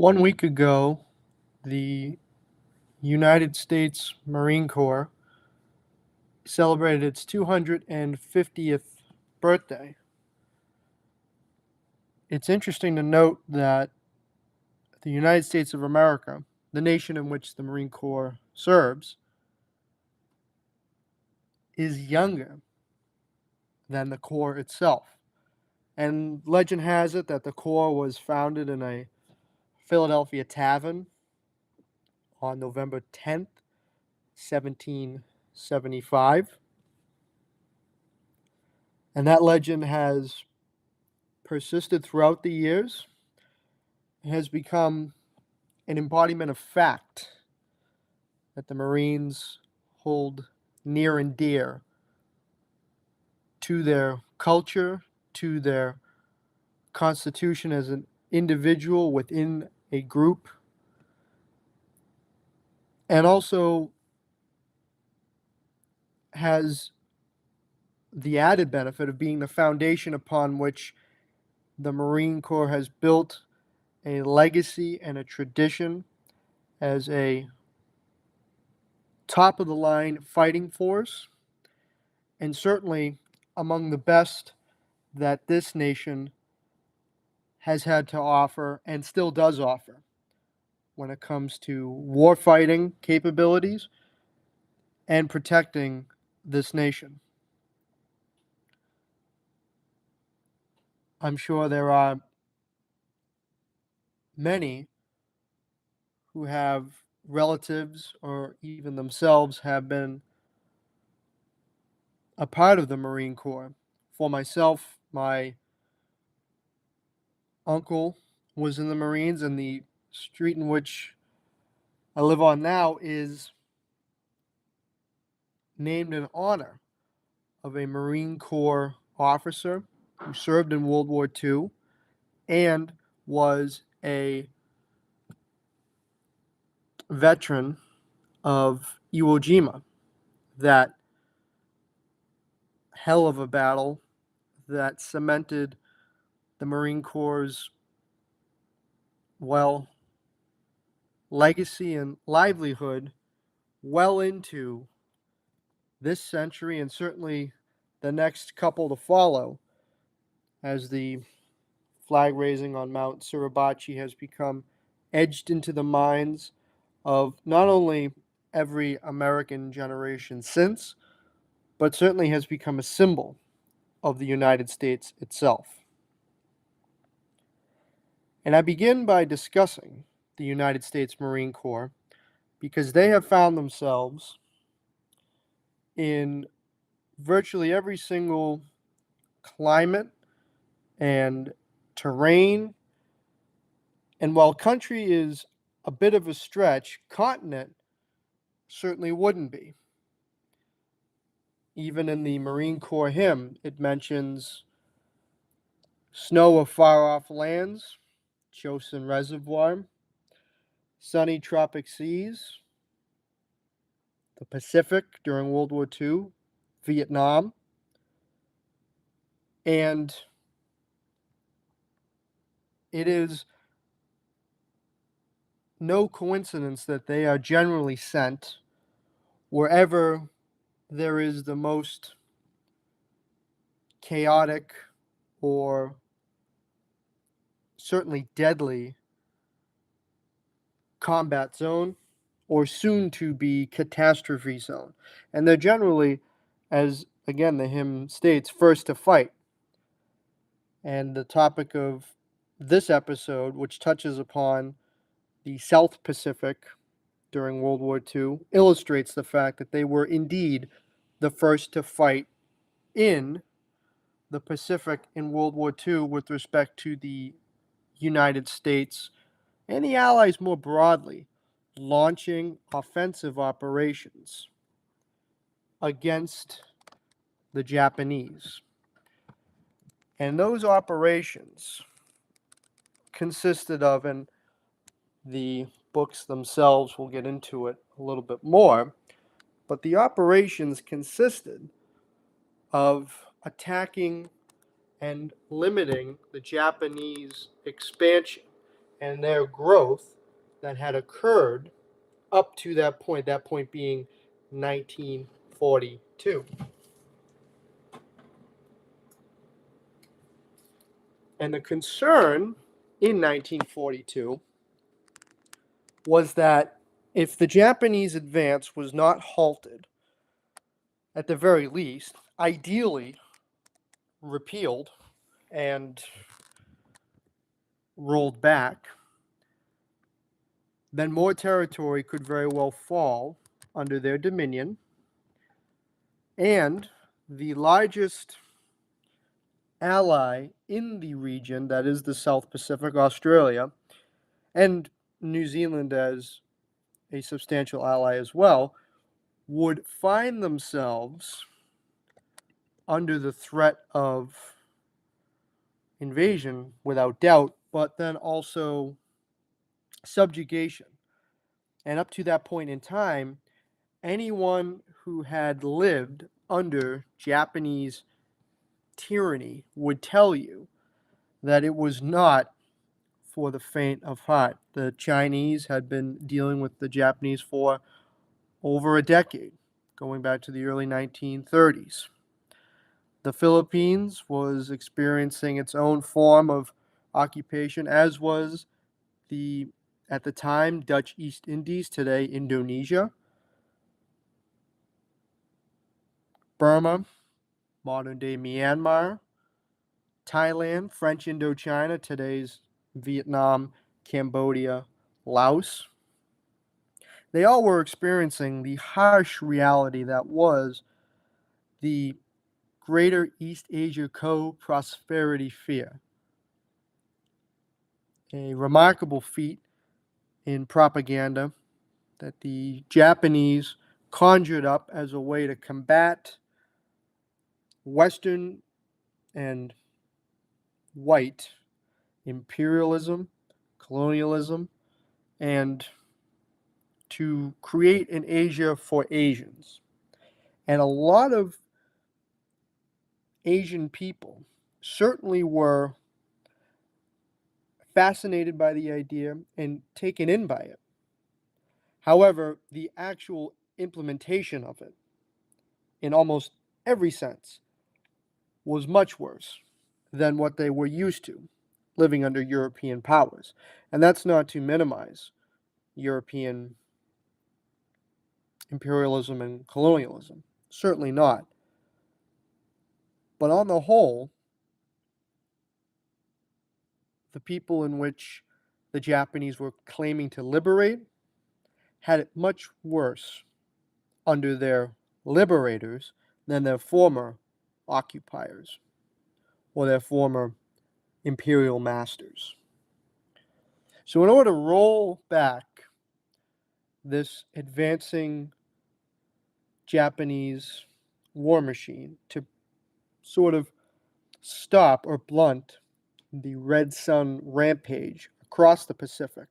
1 week ago, the United States Marine Corps celebrated its 250th birthday. It's interesting to note that the United States of America, the nation in which the Marine Corps serves, is younger than the Corps itself. And legend has it that the Corps was founded in a Philadelphia tavern on November 10th, 1775. And that legend has persisted throughout the years. It has become an embodiment of fact that the Marines hold near and dear to their culture, to their constitution as an individual within a group, and also has the added benefit of being the foundation upon which the Marine Corps has built a legacy and a tradition as a top of the line fighting force, and certainly among the best that this nation has had to offer and still does offer when it comes to warfighting capabilities and protecting this nation. I'm sure there are many who have relatives or even themselves have been a part of the Marine Corps. For myself, my uncle was in the Marines, and the street in which I live on now is named in honor of a Marine Corps officer who served in World War II and was a veteran of Iwo Jima, that hell of a battle that cemented the Marine Corps' well legacy and livelihood well into this century and certainly the next couple to follow, as the flag raising on Mount Suribachi has become edged into the minds of not only every American generation since, but certainly has become a symbol of the United States itself. And I begin by discussing the United States Marine Corps because they have found themselves in virtually every single climate and terrain. And while country is a bit of a stretch, continent certainly wouldn't be. Even in the Marine Corps hymn, it mentions snow of far off lands, Chosin Reservoir, sunny tropic seas, the Pacific during World War II, Vietnam, and it is no coincidence that they are generally sent wherever there is the most chaotic or certainly deadly combat zone or soon to be catastrophe zone. And they're generally, as again the hymn states, first to fight. And the topic of this episode, which touches upon the South Pacific during World War II, illustrates the fact that they were indeed the first to fight in the Pacific in World War II with respect to the United States and the Allies more broadly launching offensive operations against the Japanese. And those operations consisted of, and the books themselves will get into it a little bit more, but the operations consisted of attacking and limiting the Japanese expansion and their growth that had occurred up to that point being 1942. And the concern in 1942 was that if the Japanese advance was not halted, at the very least, ideally repealed and rolled back, then more territory could very well fall under their dominion, and the largest ally in the region, that is the South Pacific, Australia, and New Zealand as a substantial ally as well, would find themselves under the threat of invasion without doubt, but then also subjugation. And up to that point in time, anyone who had lived under Japanese tyranny would tell you that it was not for the faint of heart. The Chinese had been dealing with the Japanese for over a decade, going back to the early 1930s. The Philippines was experiencing its own form of occupation, as was the, at the time, Dutch East Indies, today Indonesia, Burma, modern day Myanmar, Thailand, French Indochina, today's Vietnam, Cambodia, Laos. They all were experiencing the harsh reality that was the Greater East Asia Co-Prosperity Fear, a remarkable feat in propaganda that the Japanese conjured up as a way to combat Western and white imperialism, colonialism, and to create an Asia for Asians. And a lot of Asian people certainly were fascinated by the idea and taken in by it. However, the actual implementation of it, in almost every sense, was much worse than what they were used to living under European powers. And that's not to minimize European imperialism and colonialism. Certainly not. But on the whole, the people in which the Japanese were claiming to liberate had it much worse under their liberators than their former occupiers or their former imperial masters. So in order to roll back this advancing Japanese war machine, to sort of stop or blunt the Red Sun rampage across the Pacific,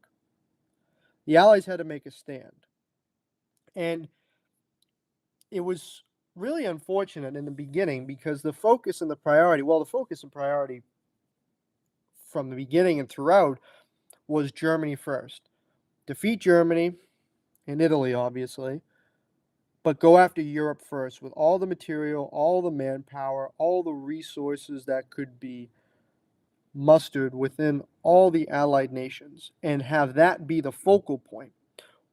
the Allies had to make a stand. And it was really unfortunate in the beginning because the focus and priority from the beginning and throughout was Germany first. Defeat Germany and Italy, obviously, but go after Europe first with all the material, all the manpower, all the resources that could be mustered within all the Allied nations, and have that be the focal point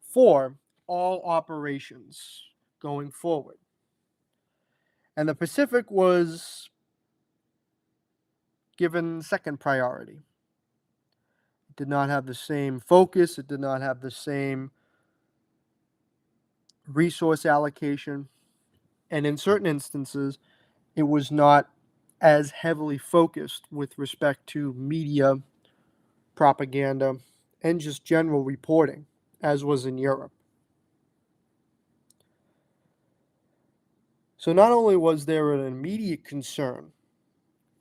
for all operations going forward. And the Pacific was given second priority. It did not have the same focus, it did not have the same resource allocation, and in certain instances, it was not as heavily focused with respect to media, propaganda, and just general reporting as was in Europe. So not only was there an immediate concern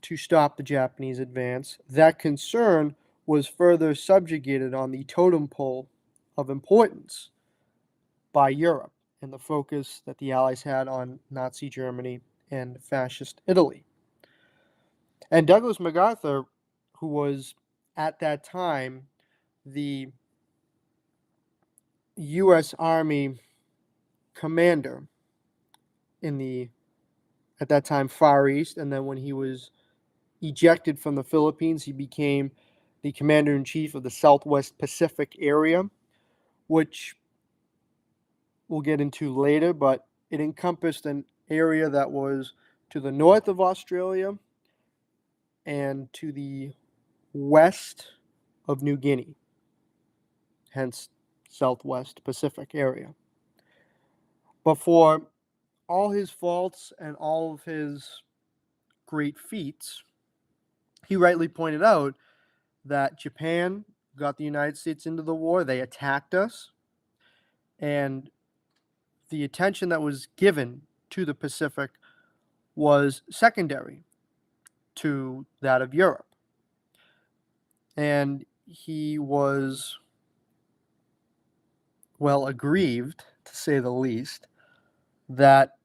to stop the Japanese advance, that concern was further subjugated on the totem pole of importance by Europe and the focus that the Allies had on Nazi Germany and fascist Italy. And Douglas MacArthur, who was at that time the U.S. Army commander in the, at that time, Far East, and then when he was ejected from the Philippines, he became the commander-in-chief of the Southwest Pacific area, which we'll get into later, but it encompassed an area that was to the north of Australia and to the west of New Guinea, hence Southwest Pacific area. But for all his faults and all of his great feats, he rightly pointed out that Japan got the United States into the war, they attacked us, and the attention that was given to the Pacific was secondary to that of Europe. And he was, well, aggrieved, to say the least, that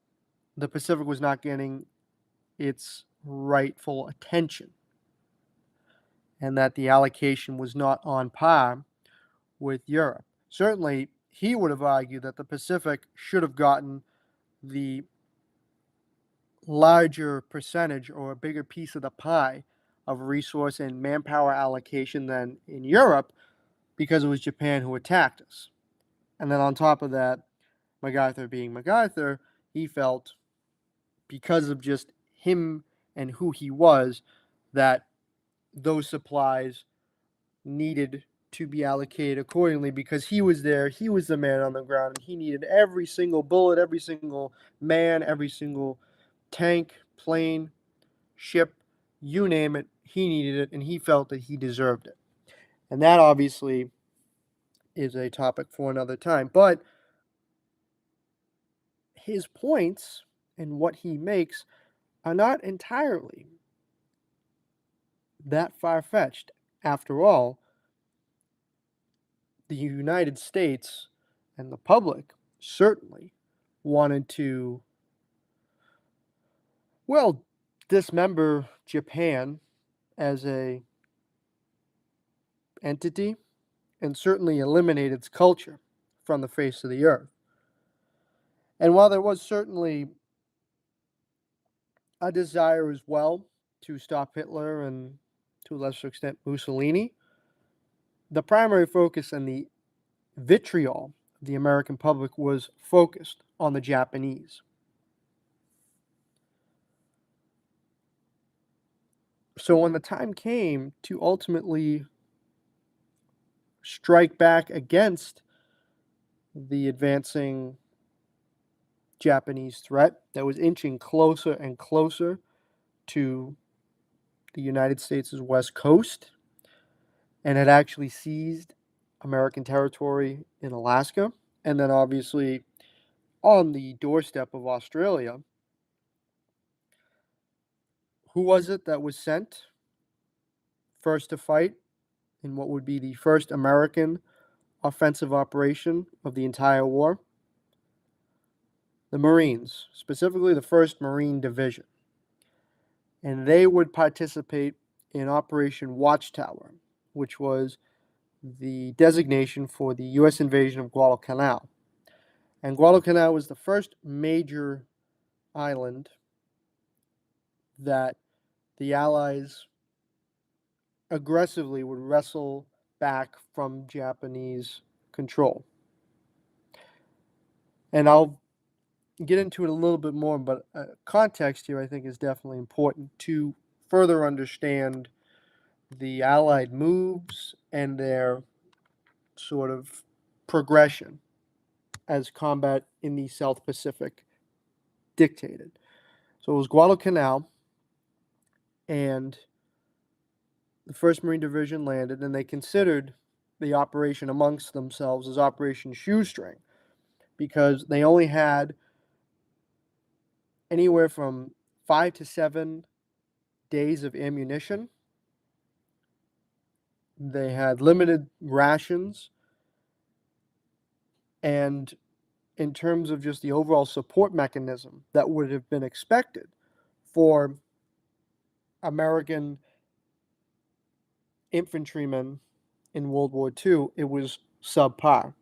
the Pacific was not getting its rightful attention and that the allocation was not on par with Europe. Certainly, he would have argued that the Pacific should have gotten the larger percentage or a bigger piece of the pie of resource and manpower allocation than in Europe because it was Japan who attacked us. And then on top of that, MacArthur being MacArthur, he felt because of just him and who he was that those supplies needed to be allocated accordingly because he was there, he was the man on the ground, and he needed every single bullet, every single man, every single tank, plane, ship, you name it, he needed it, and he felt that he deserved it. And that obviously is a topic for another time. But his points and what he makes are not entirely that far-fetched. After all, the United States and the public certainly wanted to, well, dismember Japan as a entity and certainly eliminate its culture from the face of the earth. And while there was certainly a desire as well to stop Hitler and to a lesser extent Mussolini, the primary focus and the vitriol of the American public was focused on the Japanese. So when the time came to ultimately strike back against the advancing Japanese threat that was inching closer and closer to the United States' west coast and had actually seized American territory in Alaska, and then obviously on the doorstep of Australia, who was it that was sent first to fight in what would be the first American offensive operation of the entire war? The Marines, specifically the 1st Marine Division. And they would participate in Operation Watchtower, which was the designation for the U.S. invasion of Guadalcanal. And Guadalcanal was the first major island that the Allies aggressively would wrestle back from Japanese control. And I'll get into it a little bit more, but context here I think is definitely important to further understand the Allied moves and their sort of progression as combat in the South Pacific dictated. So it was Guadalcanal, and the 1st Marine Division landed, and they considered the operation amongst themselves as Operation Shoestring because they only had anywhere from 5 to 7 days of ammunition. They had limited rations, and in terms of just the overall support mechanism that would have been expected for American infantrymen in World War II, it was subpar.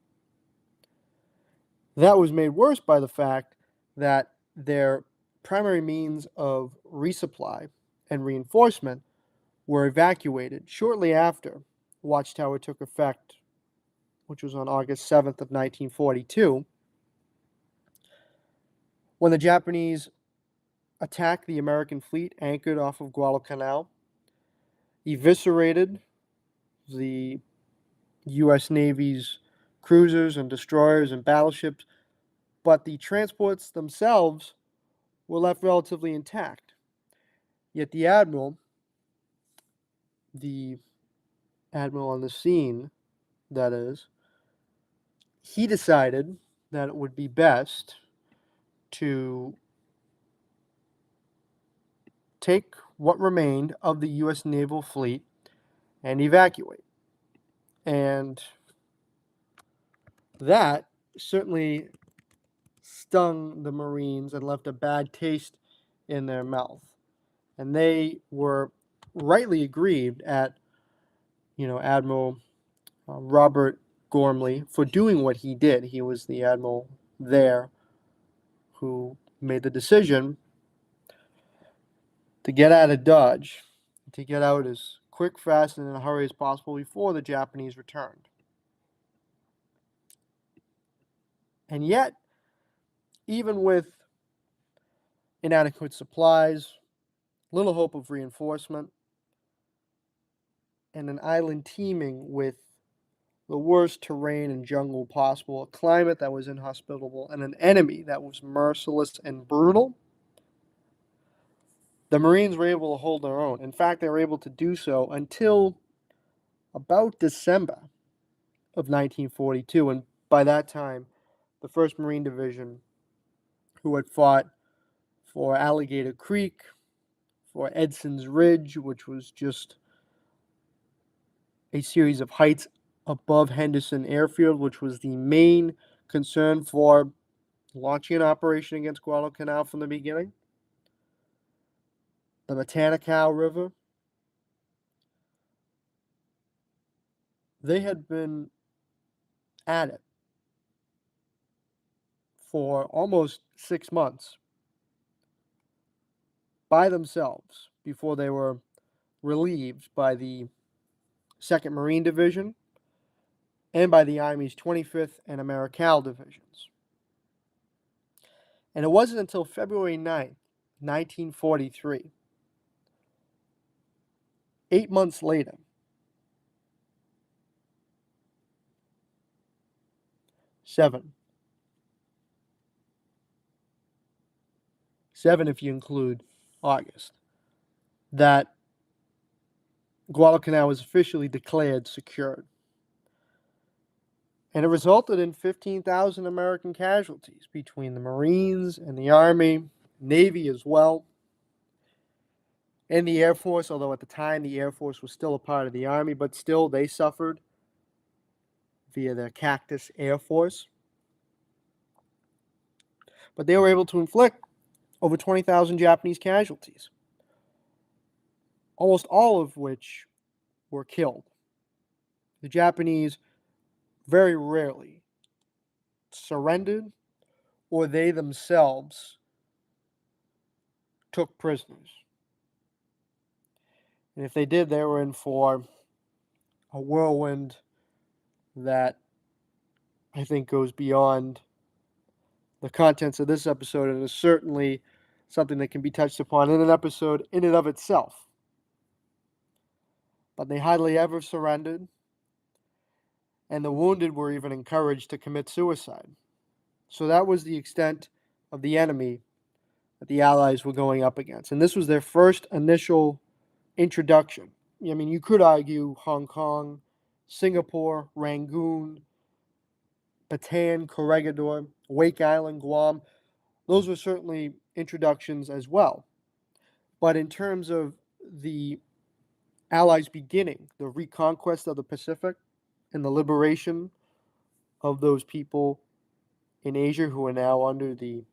That was made worse by the fact that their primary means of resupply and reinforcement were evacuated shortly after Watchtower took effect, which was on August 7th of 1942, when the Japanese attacked the American fleet anchored off of Guadalcanal, eviscerated the U.S. Navy's cruisers and destroyers and battleships, but the transports themselves were left relatively intact. Yet the admiral on the scene, that is, he decided that it would be best to take what remained of the U.S. naval fleet and evacuate. And that certainly stung the Marines and left a bad taste in their mouth. And they were rightly aggrieved at, Admiral Robert Gormley for doing what he did. He was the admiral there who made the decision to get out of Dodge, to get out as quick, fast, and in a hurry as possible before the Japanese returned. And yet, even with inadequate supplies, little hope of reinforcement, and an island teeming with the worst terrain and jungle possible, a climate that was inhospitable, and an enemy that was merciless and brutal, the Marines were able to hold their own. In fact, they were able to do so until about December of 1942. And by that time, the 1st Marine Division, who had fought for Alligator Creek, for Edson's Ridge, which was just a series of heights above Henderson Airfield, which was the main concern for launching an operation against Guadalcanal from the beginning, the Matanikau River. They had been at it for almost 6 months by themselves before they were relieved by the 2nd Marine Division and by the Army's 25th and Americal Divisions. And it wasn't until February 9th, 1943, 8 months later, seven if you include August, that Guadalcanal was officially declared secured. And it resulted in 15,000 American casualties between the Marines and the Army, Navy as well, and the Air Force, although at the time the Air Force was still a part of the Army, but still they suffered via their Cactus Air Force. But they were able to inflict over 20,000 Japanese casualties, almost all of which were killed. The Japanese very rarely surrendered, or they themselves took prisoners. And if they did, they were in for a whirlwind that I think goes beyond the contents of this episode, and is certainly something that can be touched upon in an episode in and of itself. But they hardly ever surrendered, and the wounded were even encouraged to commit suicide. So that was the extent of the enemy that the Allies were going up against. And this was their first initial introduction. I mean, you could argue Hong Kong, Singapore, Rangoon, Bataan, Corregidor, Wake Island, Guam. Those were certainly introductions as well. But in terms of the Allies beginning the reconquest of the Pacific and the liberation of those people in Asia who are now under the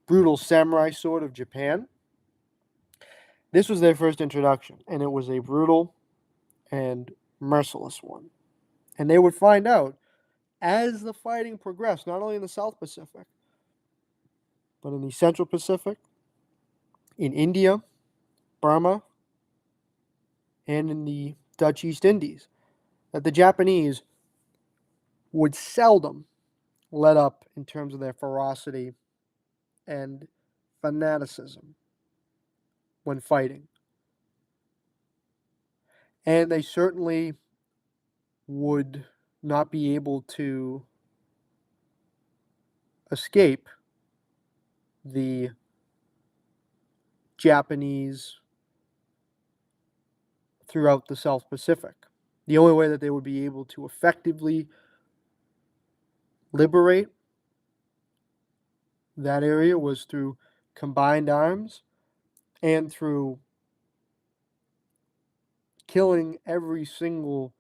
brutal samurai sword of Japan, this was their first introduction, and it was a brutal and merciless one. And they would find out as the fighting progressed, not only in the South Pacific, but in the Central Pacific, in India, Burma, and in the Dutch East Indies, that the Japanese would seldom let up in terms of their ferocity and fanaticism when fighting. And they certainly would not be able to escape the Japanese throughout the South Pacific. The only way that they would be able to effectively liberate that area was through combined arms and through killing every single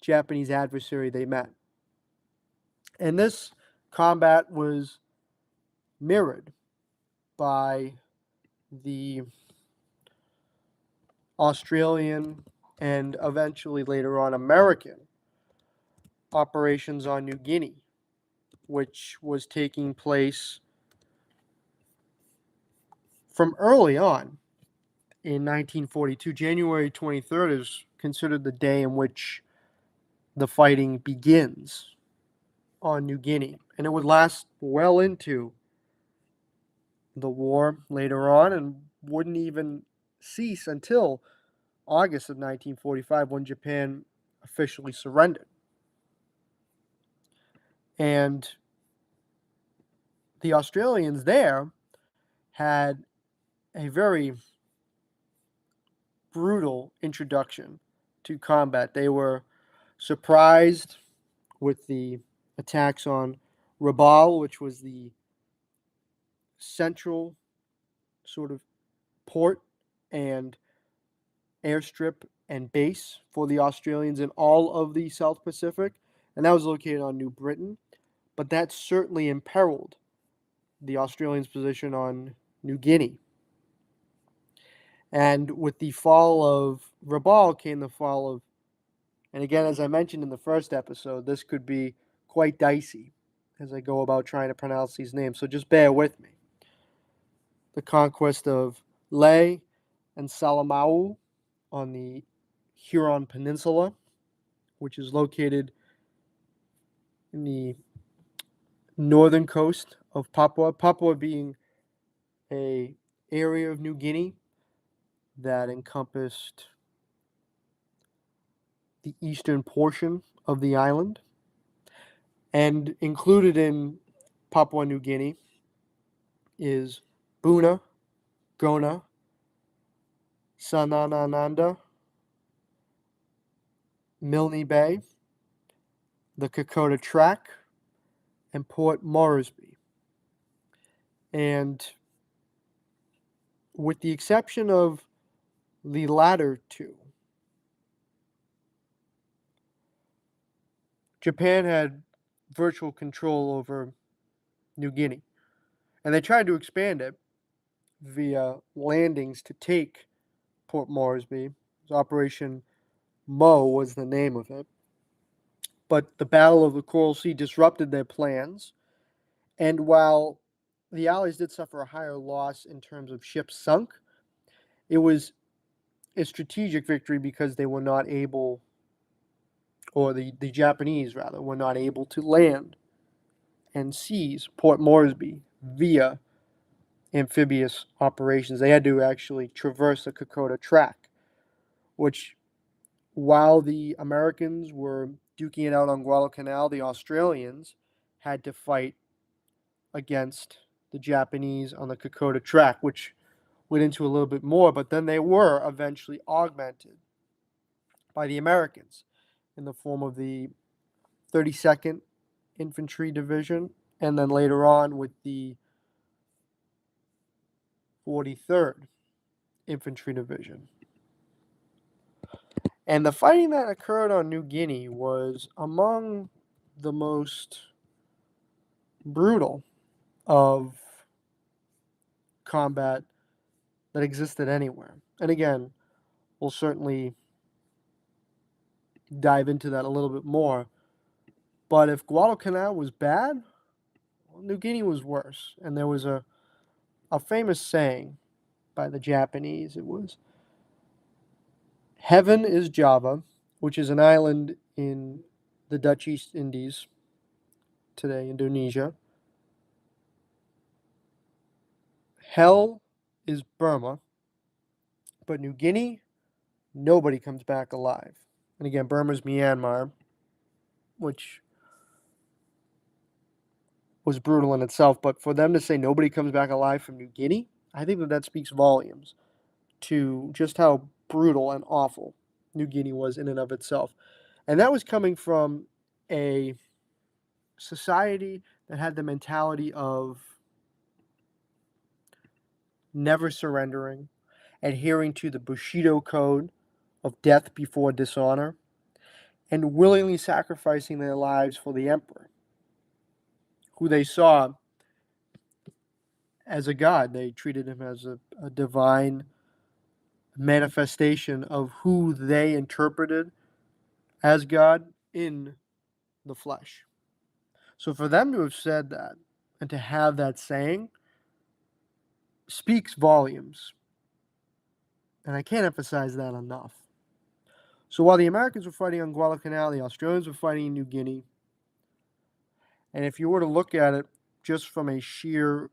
Japanese adversary they met. And this combat was mirrored by the Australian and eventually later on American operations on New Guinea, which was taking place from early on in 1942. January 23rd is considered the day in which the fighting begins on New Guinea, and it would last well into the war later on and wouldn't even cease until August of 1945 when Japan officially surrendered. And the Australians there had a very brutal introduction to combat. They were surprised with the attacks on Rabaul, which was the central sort of port and airstrip and base for the Australians in all of the South Pacific, and that was located on New Britain. But that certainly imperiled the Australians' position on New Guinea. And with the fall of Rabaul came the fall of, and again, as I mentioned in the first episode, this could be quite dicey as I go about trying to pronounce these names, so just bear with me. The conquest of Lae and Salamau on the Huron Peninsula, which is located in the northern coast of Papua. Papua being a area of New Guinea that encompassed the eastern portion of the island. And included in Papua New Guinea is Buna, Gona, Sanananda, Milne Bay, the Kokoda Track, and Port Moresby. And with the exception of the latter two, Japan had virtual control over New Guinea. And they tried to expand it via landings to take Port Moresby. Operation Mo was the name of it. But the Battle of the Coral Sea disrupted their plans. And while the Allies did suffer a higher loss in terms of ships sunk, it was a strategic victory because they were not able, or the Japanese rather, were not able to land and seize Port Moresby via amphibious operations. They had to actually traverse the Kokoda Track, which, while the Americans were duking it out on Guadalcanal, the Australians had to fight against the Japanese on the Kokoda Track, which went into a little bit more, but then they were eventually augmented by the Americans in the form of the 32nd Infantry Division, and then later on with the 43rd Infantry Division. And the fighting that occurred on New Guinea was among the most brutal of combat that existed anywhere. And again, we'll certainly dive into that a little bit more. But if Guadalcanal was bad, well, New Guinea was worse. And there was a famous saying by the Japanese. It was, "Heaven is Java, which is an island in the Dutch East Indies, today Indonesia. Hell is Burma, but New Guinea, nobody comes back alive." And again, Burma's Myanmar, which was brutal in itself. But for them to say nobody comes back alive from New Guinea, I think that speaks volumes to just how brutal and awful New Guinea was in and of itself. And that was coming from a society that had the mentality of never surrendering, adhering to the Bushido code of death before dishonor, and willingly sacrificing their lives for the emperor, who they saw as a god. They treated him as a divine manifestation of who they interpreted as God in the flesh. So for them to have said that and to have that saying speaks volumes. And I can't emphasize that enough. So while the Americans were fighting on Guadalcanal, the Australians were fighting in New Guinea. And if you were to look at it just from a sheer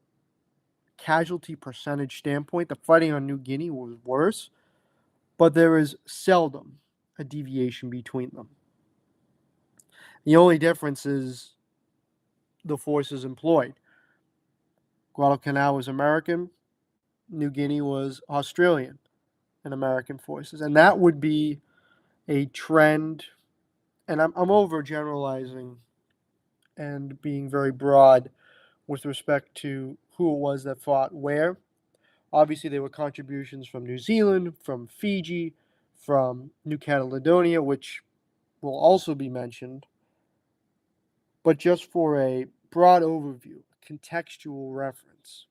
casualty percentage standpoint, the fighting on New Guinea was worse, but there is seldom a deviation between them. The only difference is the forces employed. Guadalcanal was American, New Guinea was Australian and American forces. And that would be a trend, and I'm overgeneralizing and being very broad with respect to who it was that fought where. Obviously, there were contributions from New Zealand, from Fiji, from New Caledonia, which will also be mentioned. But just for a broad overview, contextual reference,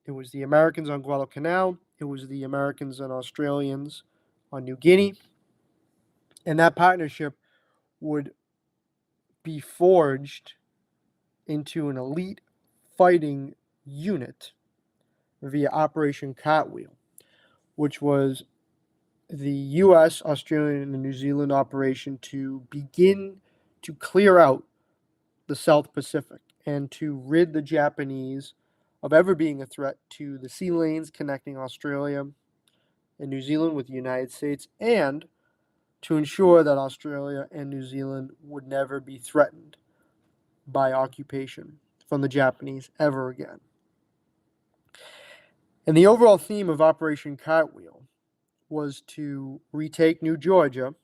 it was the Americans on Guadalcanal, it was the Americans and Australians on New Guinea, and that partnership would be forged into an elite fighting unit via Operation Cartwheel, which was the US, Australian, and New Zealand operation to begin to clear out the South Pacific and to rid the Japanese of ever being a threat to the sea lanes connecting Australia and New Zealand with the United States, and to ensure that Australia and New Zealand would never be threatened by occupation from the Japanese ever again. And the overall theme of Operation Cartwheel was to retake New Georgia,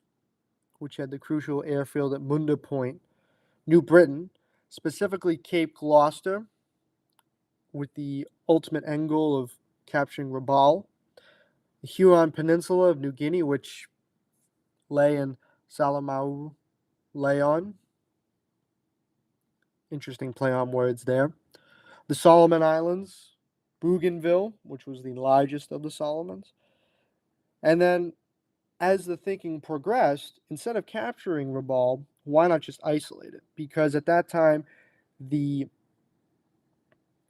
which had the crucial airfield at Munda Point, New Britain, specifically Cape Gloucester, with the ultimate end goal of capturing Rabaul, the Huon Peninsula of New Guinea, which lay in Salamau Leon. Interesting play on words there. The Solomon Islands, Bougainville, which was the largest of the Solomons. And then, as the thinking progressed, instead of capturing Rabaul, why not just isolate it? Because at that time, the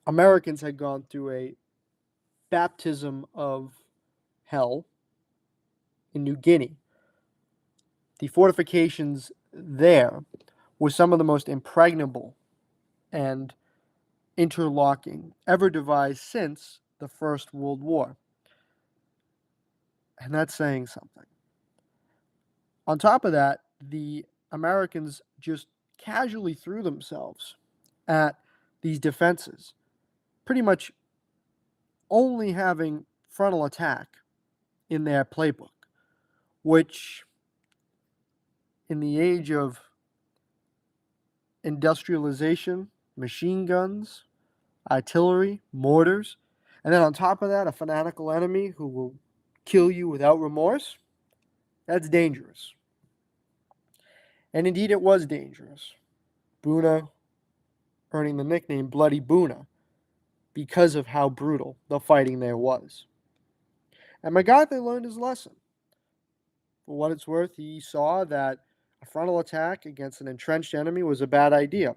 Americans had gone through a baptism of hell in New Guinea. The fortifications there were some of the most impregnable and interlocking ever devised since the First World War. And that's saying something. On top of that, the Americans just casually threw themselves at these defenses, pretty much only having frontal attack in their playbook, which in the age of industrialization, machine guns, artillery, mortars, and then on top of that, a fanatical enemy who will kill you without remorse, that's dangerous. And indeed, it was dangerous. Buna earning the nickname Bloody Buna because of how brutal the fighting there was. And MacArthur learned his lesson. For what it's worth, he saw that a frontal attack against an entrenched enemy was a bad idea.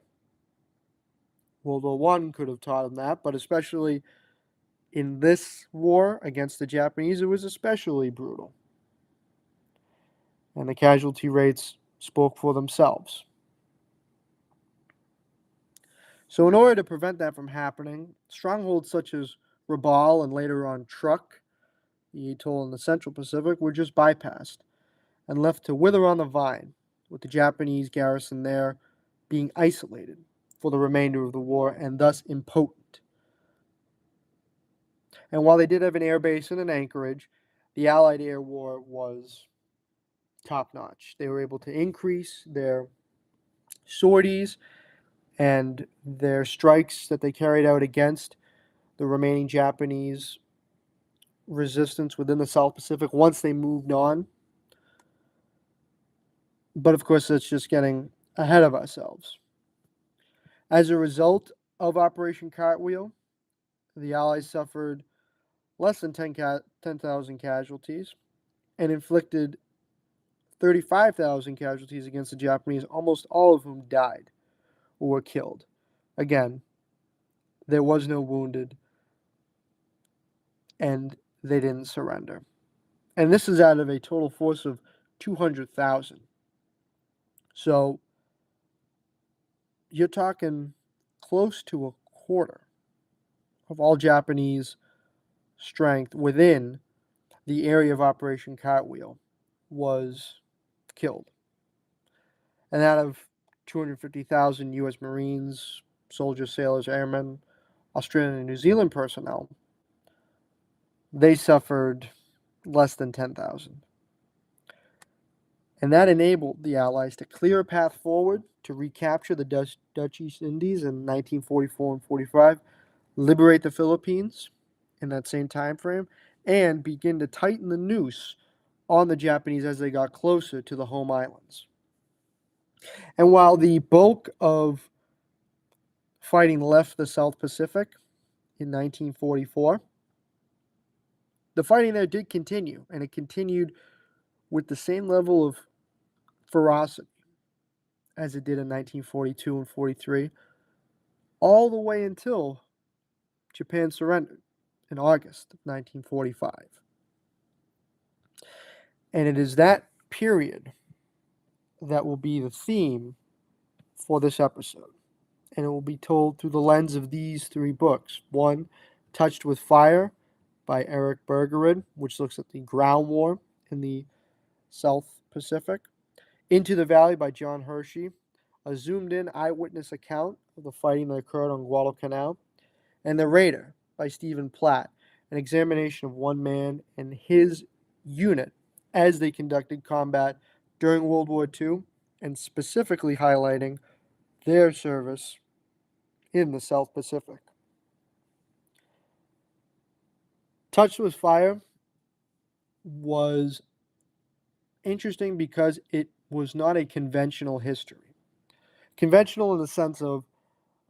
World War I could have taught him that, but especially in this war against the Japanese, it was especially brutal. And the casualty rates spoke for themselves. So, in order to prevent that from happening, strongholds such as Rabaul and later on Truk, the atoll in the Central Pacific, were just bypassed and left to wither on the vine, with the Japanese garrison there being isolated for the remainder of the war and thus impotent. And while they did have an air base and an anchorage, the Allied air war was top notch. They were able to increase their sorties and their strikes that they carried out against the remaining Japanese resistance within the South Pacific once they moved on. But of course, that's just getting ahead of ourselves. As a result of Operation Cartwheel, the Allies suffered less than 10,000 casualties and inflicted 35,000 casualties against the Japanese, almost all of whom died or were killed. Again, there was no wounded, and they didn't surrender. And this is out of a total force of 200,000. So you're talking close to a quarter of all Japanese strength within the area of Operation Cartwheel was killed. And out of 250,000 U.S. Marines, soldiers, sailors, airmen, Australian and New Zealand personnel, they suffered less than 10,000. And that enabled the Allies to clear a path forward to recapture the Dutch East Indies in 1944 and 45, liberate the Philippines in that same time frame, and begin to tighten the noose on the Japanese as they got closer to the home islands. And while the bulk of fighting left the South Pacific in 1944, the fighting there did continue, and it continued with the same level of ferocity as it did in 1942 and 43, all the way until Japan surrendered in August of 1945. And it is that period that will be the theme for this episode. And it will be told through the lens of these three books. One, Touched with Fire by Eric Bergerud, which looks at the ground war in the South Pacific. Into the Valley by John Hersey, a zoomed-in eyewitness account of the fighting that occurred on Guadalcanal. And The Raider by Stephen Platt, an examination of one man and his unit as they conducted combat during World War II, and specifically highlighting their service in the South Pacific. Touched with Fire was interesting because it was not a conventional history. Conventional in the sense of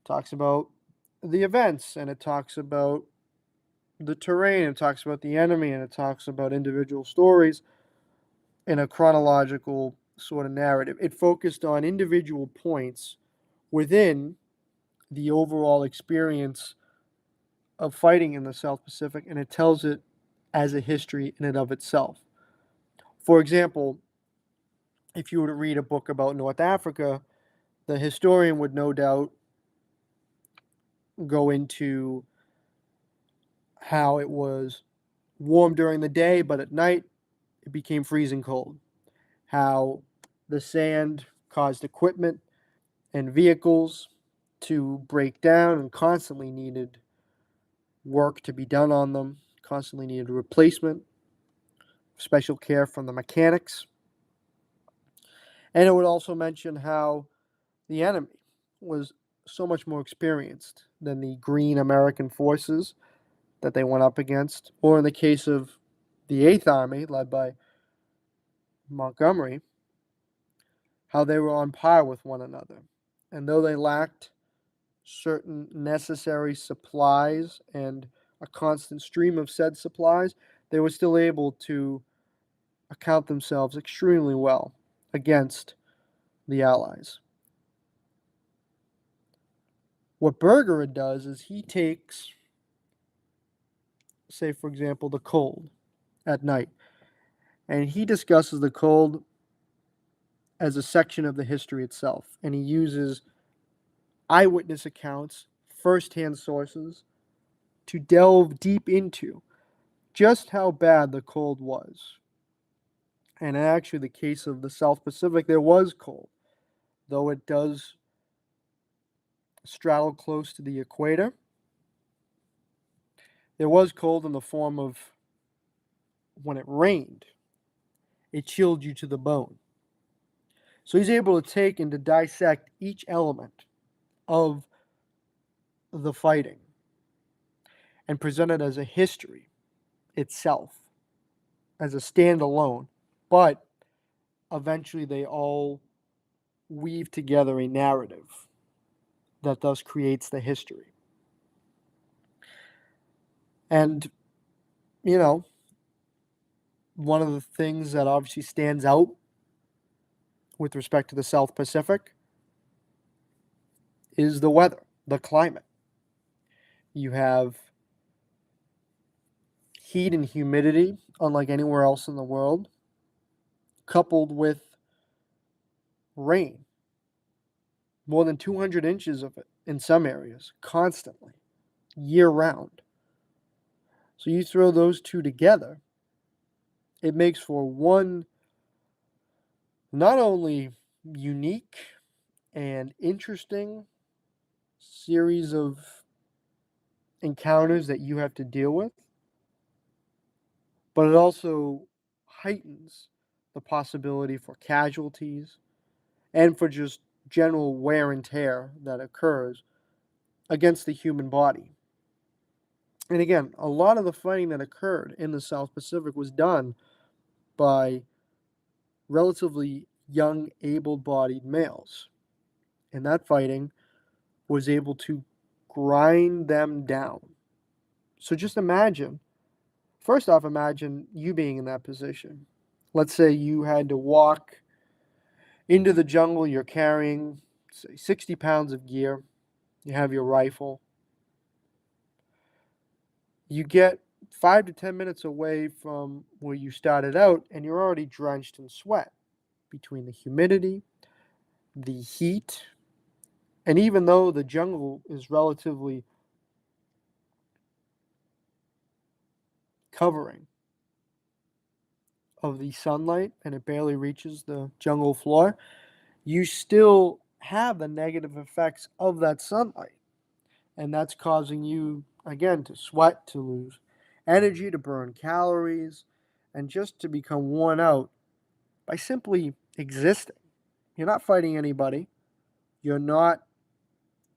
talks about the events, and it talks about the terrain, it talks about the enemy, and it talks about individual stories in a chronological sort of narrative. It focused on individual points within the overall experience of fighting in the South Pacific, and it tells it as a history in and of itself. For example, if you were to read a book about North Africa, the historian would no doubt go into how it was warm during the day, but at night it became freezing cold. How the sand caused equipment and vehicles to break down and constantly needed work to be done on them, constantly needed replacement, special care from the mechanics. And it would also mention how the enemy was so much more experienced than the green American forces that they went up against, or in the case of the 8th Army, led by Montgomery, how they were on par with one another. And though they lacked certain necessary supplies and a constant stream of said supplies, they were still able to account themselves extremely well against the Allies. What Bergerud does is he takes, say, for example, the cold at night, and he discusses the cold as a section of the history itself, and he uses eyewitness accounts, first-hand sources, to delve deep into just how bad the cold was. And in actually the case of the South Pacific, there was cold, though it does straddle close to the equator. There was cold in the form of when it rained, it chilled you to the bone. So he's able to take and to dissect each element of the fighting and present it as a history itself, as a standalone, but eventually they all weave together a narrative that thus creates the history. And, you know, one of the things that obviously stands out with respect to the South Pacific is the weather, the climate. You have heat and humidity, unlike anywhere else in the world, coupled with rain, more than 200 inches of it in some areas, constantly, year round. So you throw those two together, it makes for one not only unique and interesting series of encounters that you have to deal with, but it also heightens the possibility for casualties and for just general wear and tear that occurs against the human body. And again, a lot of the fighting that occurred in the South Pacific was done by relatively young, able bodied males. And that fighting was able to grind them down. So just imagine, first off, imagine you being in that position. Let's say you had to walk into the jungle, you're carrying, say, 60 pounds of gear, you have your rifle. You get 5 to 10 minutes away from where you started out, and you're already drenched in sweat between the humidity, the heat, and even though the jungle is relatively covering of the sunlight and it barely reaches the jungle floor, you still have the negative effects of that sunlight. And that's causing you, again, to sweat, to lose energy, to burn calories, and just to become worn out by simply existing. You're not fighting anybody. You're not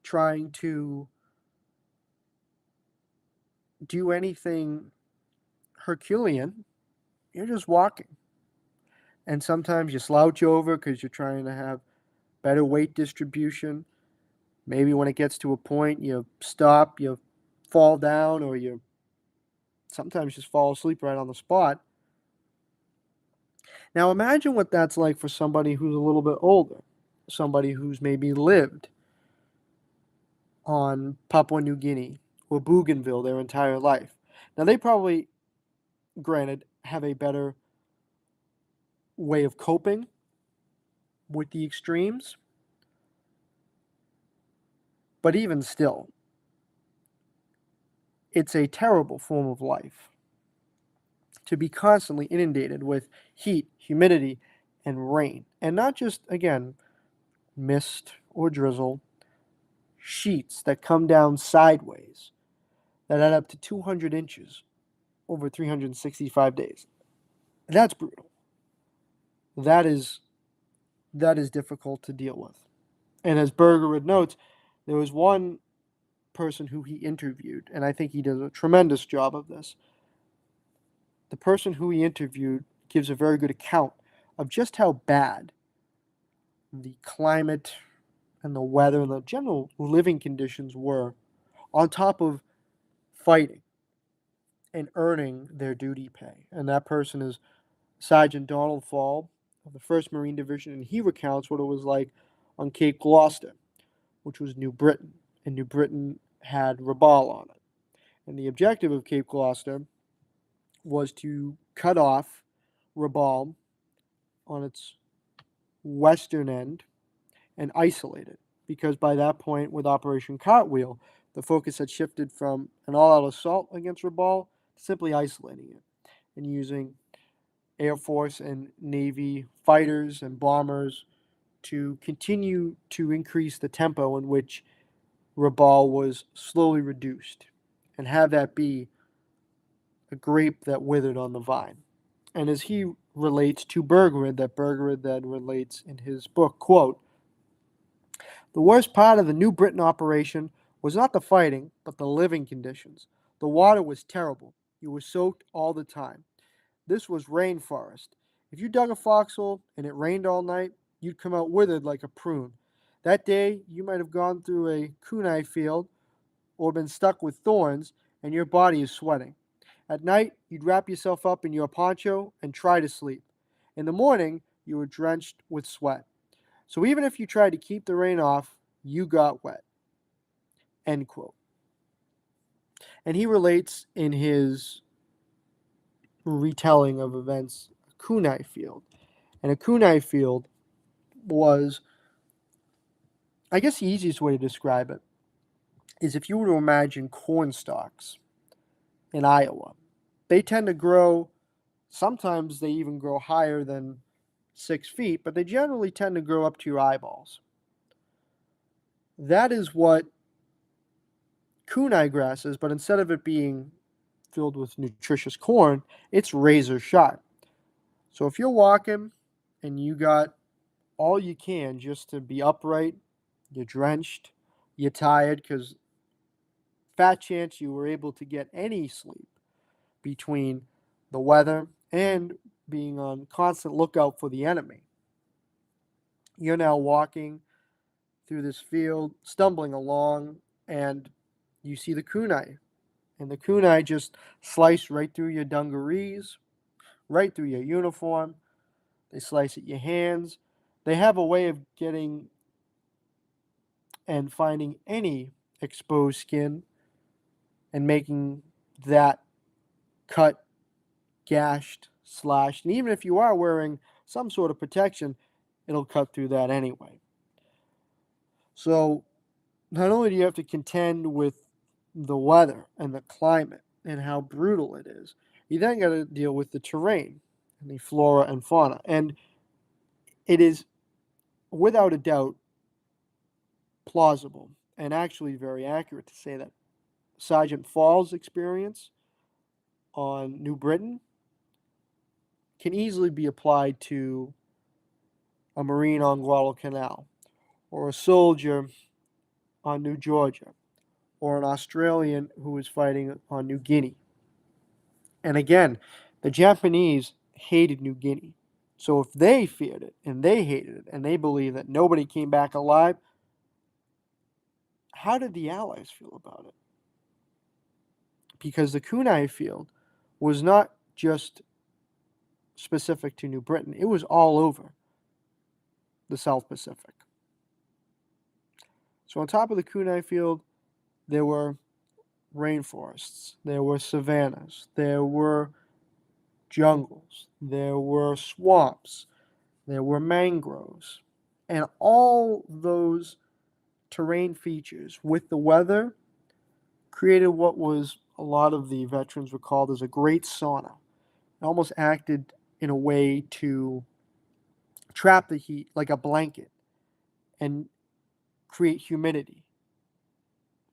trying to do anything Herculean. You're just walking. And sometimes you slouch over because you're trying to have better weight distribution. Maybe when it gets to a point, you stop, you fall down, or you sometimes just fall asleep right on the spot. Now imagine what that's like for somebody who's a little bit older, somebody who's maybe lived on Papua New Guinea or Bougainville their entire life. Now they probably, granted, have a better way of coping with the extremes, but even still, it's a terrible form of life to be constantly inundated with heat, humidity, and rain. And not just, again, mist or drizzle, sheets that come down sideways that add up to 200 inches over 365 days. That's brutal. That is difficult to deal with. And as Bergerud notes, there was one person who he interviewed, and I think he does a tremendous job of this. The person who he interviewed gives a very good account of just how bad the climate and the weather and the general living conditions were, on top of fighting and earning their duty pay. And that person is Sergeant Donald Fall of the 1st Marine Division, and he recounts what it was like on Cape Gloucester, which was New Britain, and New Britain had Rabaul on it. And the objective of Cape Gloucester was to cut off Rabaul on its western end and isolate it, because by that point, with Operation Cartwheel, the focus had shifted from an all-out assault against Rabaul to simply isolating it and using Air Force and Navy fighters and bombers to continue to increase the tempo in which Rabaul was slowly reduced and have that be a grape that withered on the vine. And as he relates to Bergerud, that Bergerud then relates in his book, quote, "The worst part of the New Britain operation was not the fighting, but the living conditions. The water was terrible. You were soaked all the time. This was rainforest. If you dug a foxhole and it rained all night, you'd come out withered like a prune. That day, you might have gone through a kunai field or been stuck with thorns, and your body is sweating. At night, you'd wrap yourself up in your poncho and try to sleep. In the morning, you were drenched with sweat. So even if you tried to keep the rain off, you got wet." End quote. And he relates in his retelling of events a kunai field. And a kunai field was, I guess the easiest way to describe it is if you were to imagine corn stalks in Iowa. They tend to grow, sometimes they even grow higher than 6 feet, but they generally tend to grow up to your eyeballs. That is what kunai grass is, but instead of it being filled with nutritious corn, it's razor sharp. So if you're walking and you got all you can just to be upright, you're drenched, you're tired, because fat chance you were able to get any sleep between the weather and being on constant lookout for the enemy. You're now walking through this field, stumbling along, and you see the kunai. And the kunai just slice right through your dungarees, right through your uniform. They slice at your hands. They have a way of getting and finding any exposed skin and making that cut, gashed, slashed. And even if you are wearing some sort of protection, it'll cut through that anyway. So not only do you have to contend with the weather and the climate and how brutal it is, you then got to deal with the terrain and the flora and fauna. And it is without a doubt plausible and actually very accurate to say that Sergeant Fall's experience on New Britain can easily be applied to a Marine on Guadalcanal, or a soldier on New Georgia, or an Australian who was fighting on New Guinea. And again, the Japanese hated New Guinea. So if they feared it and they hated it and they believed that nobody came back alive, how did the Allies feel about it? Because the kunai field was not just specific to New Britain, it was all over the South Pacific. So on top of the kunai field, there were rainforests, there were savannas, there were jungles, there were swamps, there were mangroves, and all those terrain features with the weather created what was a lot of the veterans recalled as a great sauna. It almost acted in a way to trap the heat like a blanket and create humidity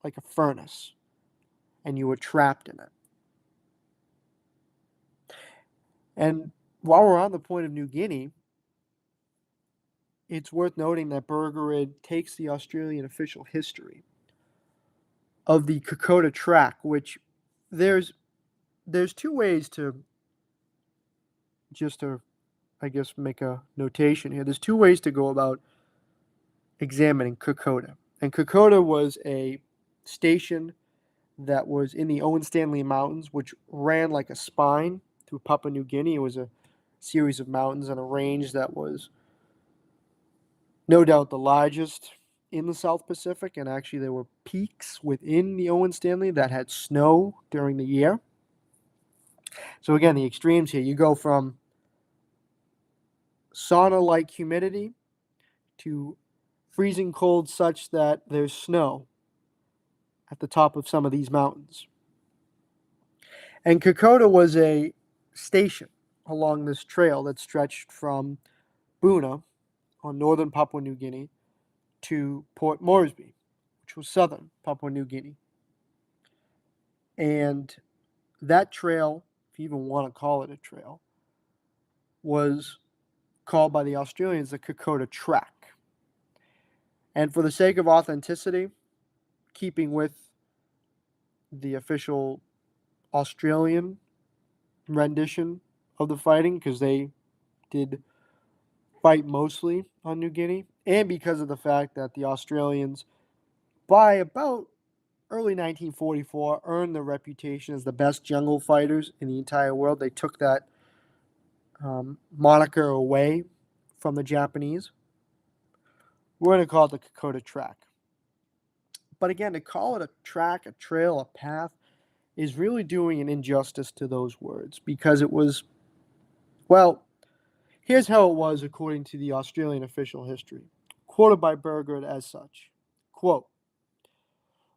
like a furnace, and you were trapped in it. And while we're on the point of New Guinea, it's worth noting that Bergerud takes the Australian official history of the Kokoda track, which there's two ways to just to, I guess, make a notation here. There's two ways to go about examining Kokoda. And Kokoda was a station that was in the Owen Stanley Mountains, which ran like a spine through Papua New Guinea. It was series of mountains and a range that was no doubt the largest in the South Pacific, and actually there were peaks within the Owen Stanley that had snow during the year. So again, the extremes here, you go from sauna-like humidity to freezing cold such that there's snow at the top of some of these mountains. And Kokoda was a station along this trail that stretched from Buna on northern Papua New Guinea to Port Moresby, which was southern Papua New Guinea. And that trail, if you even want to call it a trail, was called by the Australians the Kokoda Track. And for the sake of authenticity, keeping with the official Australian rendition of the fighting, because they did fight mostly on New Guinea, and because of the fact that the Australians, by about early 1944, earned the reputation as the best jungle fighters in the entire world. They took that moniker away from the Japanese. We're going to call it the Kokoda Track. But again, to call it a track, a trail, a path, is really doing an injustice to those words, because it was, well, here's how it was according to the Australian official history, quoted by Bergerud as such. Quote,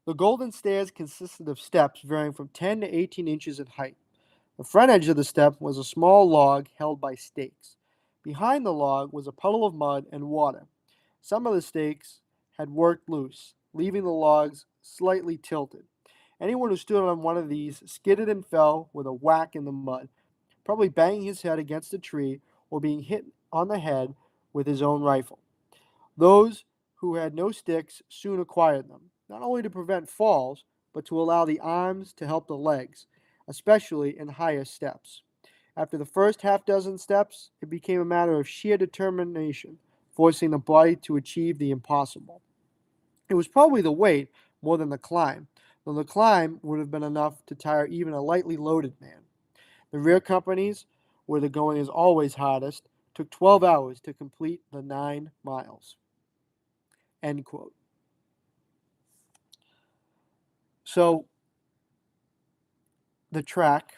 "The golden stairs consisted of steps varying from 10 to 18 inches in height. The front edge of the step was a small log held by stakes. Behind the log was a puddle of mud and water. Some of the stakes had worked loose, leaving the logs slightly tilted. Anyone who stood on one of these skidded and fell with a whack in the mud, probably banging his head against a tree or being hit on the head with his own rifle. Those who had no sticks soon acquired them, not only to prevent falls, but to allow the arms to help the legs, especially in higher steps. After the first half dozen steps, it became a matter of sheer determination, forcing the body to achieve the impossible. It was probably the weight more than the climb, though the climb would have been enough to tire even a lightly loaded man. The rear companies, where the going is always hardest, took 12 hours to complete the 9 miles." End quote. So, the track,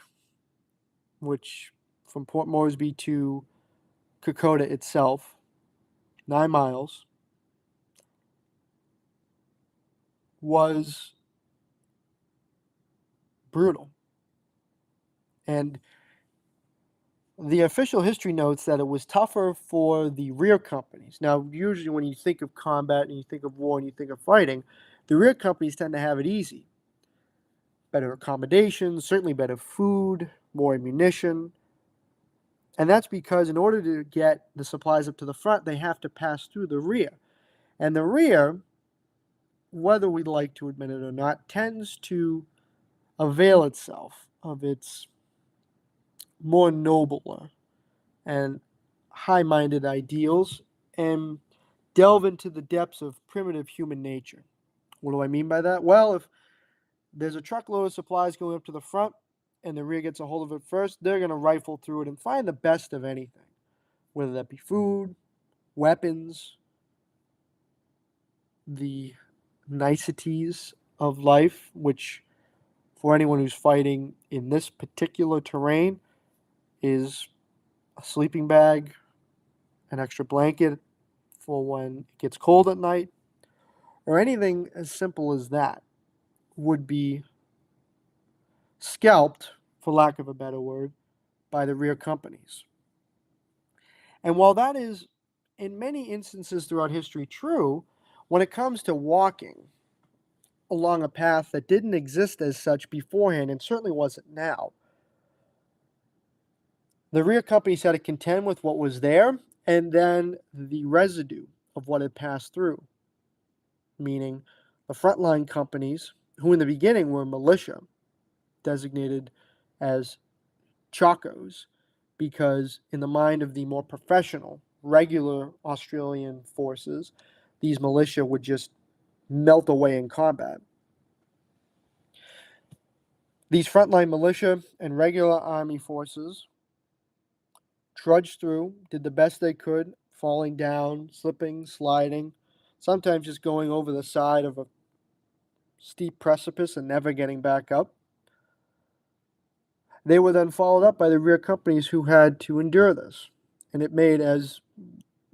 which from Port Moresby to Kokoda itself, 9 miles, was brutal. And the official history notes that it was tougher for the rear companies. Now, usually when you think of combat and you think of war and you think of fighting, the rear companies tend to have it easy. Better accommodations, certainly better food, more ammunition. And that's because in order to get the supplies up to the front, they have to pass through the rear. And the rear, whether we'd like to admit it or not, tends to avail itself of its more nobler and high-minded ideals and delve into the depths of primitive human nature. What do I mean by that? Well, if there's a truckload of supplies going up to the front and the rear gets a hold of it first, they're going to rifle through it and find the best of anything, whether that be food, weapons, the niceties of life, which for anyone who's fighting in this particular terrain is a sleeping bag, an extra blanket for when it gets cold at night, or anything as simple as that would be scalped, for lack of a better word, by the rear companies. And while that is in many instances throughout history true, when it comes to walking along a path that didn't exist as such beforehand and certainly wasn't now, the rear companies had to contend with what was there and then the residue of what had passed through, meaning the frontline companies, who in the beginning were militia, designated as chacos, because in the mind of the more professional, regular Australian forces, these militia would just melt away in combat. These frontline militia and regular army forces trudged through, did the best they could, falling down, slipping, sliding, sometimes just going over the side of a steep precipice and never getting back up. They were then followed up by the rear companies who had to endure this. And it made, as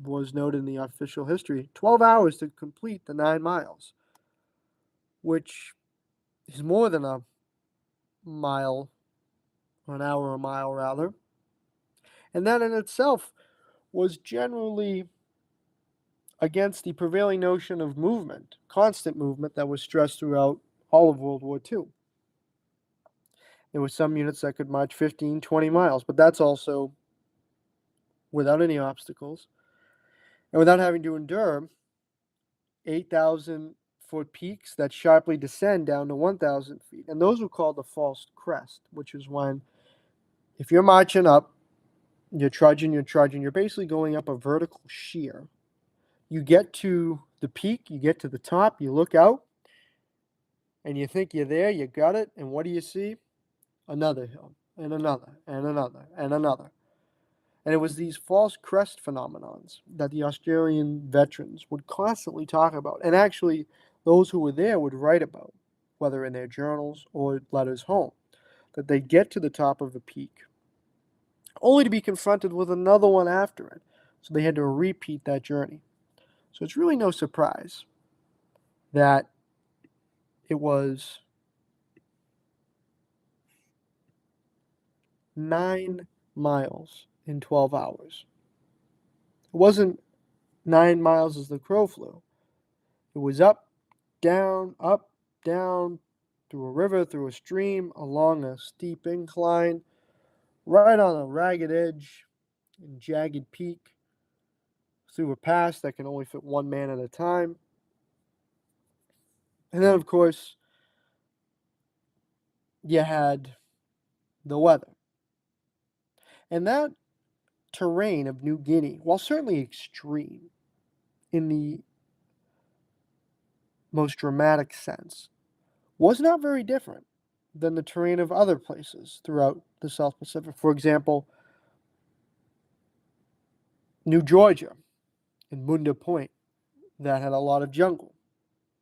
was noted in the official history, 12 hours to complete the 9 miles, which is more than a mile, or an hour a mile rather. And that in itself was generally against the prevailing notion of movement, constant movement that was stressed throughout all of World War II. There were some units that could march 15, 20 miles, but that's also without any obstacles and without having to endure 8,000-foot peaks that sharply descend down to 1,000 feet. And those were called the false crest, which is when, if you're marching up, you're trudging, you're basically going up a vertical sheer. You get to the peak, you get to the top, you look out, and you think you're there, you got it, and what do you see? Another hill, and another, and another, and another. And it was these false crest phenomenons that the Australian veterans would constantly talk about, and actually those who were there would write about, whether in their journals or letters home, that they get to the top of a peak, only to be confronted with another one after it. So they had to repeat that journey. So it's really no surprise that it was 9 miles in 12 hours. It wasn't 9 miles as the crow flew. It was up, down, through a river, through a stream, along a steep incline, right on a ragged edge and jagged peak, through a pass that can only fit one man at a time. And then, of course, you had the weather. And that terrain of New Guinea, while certainly extreme in the most dramatic sense, was not very different than the terrain of other places throughout the South Pacific. For example, New Georgia and Munda Point, that had a lot of jungle.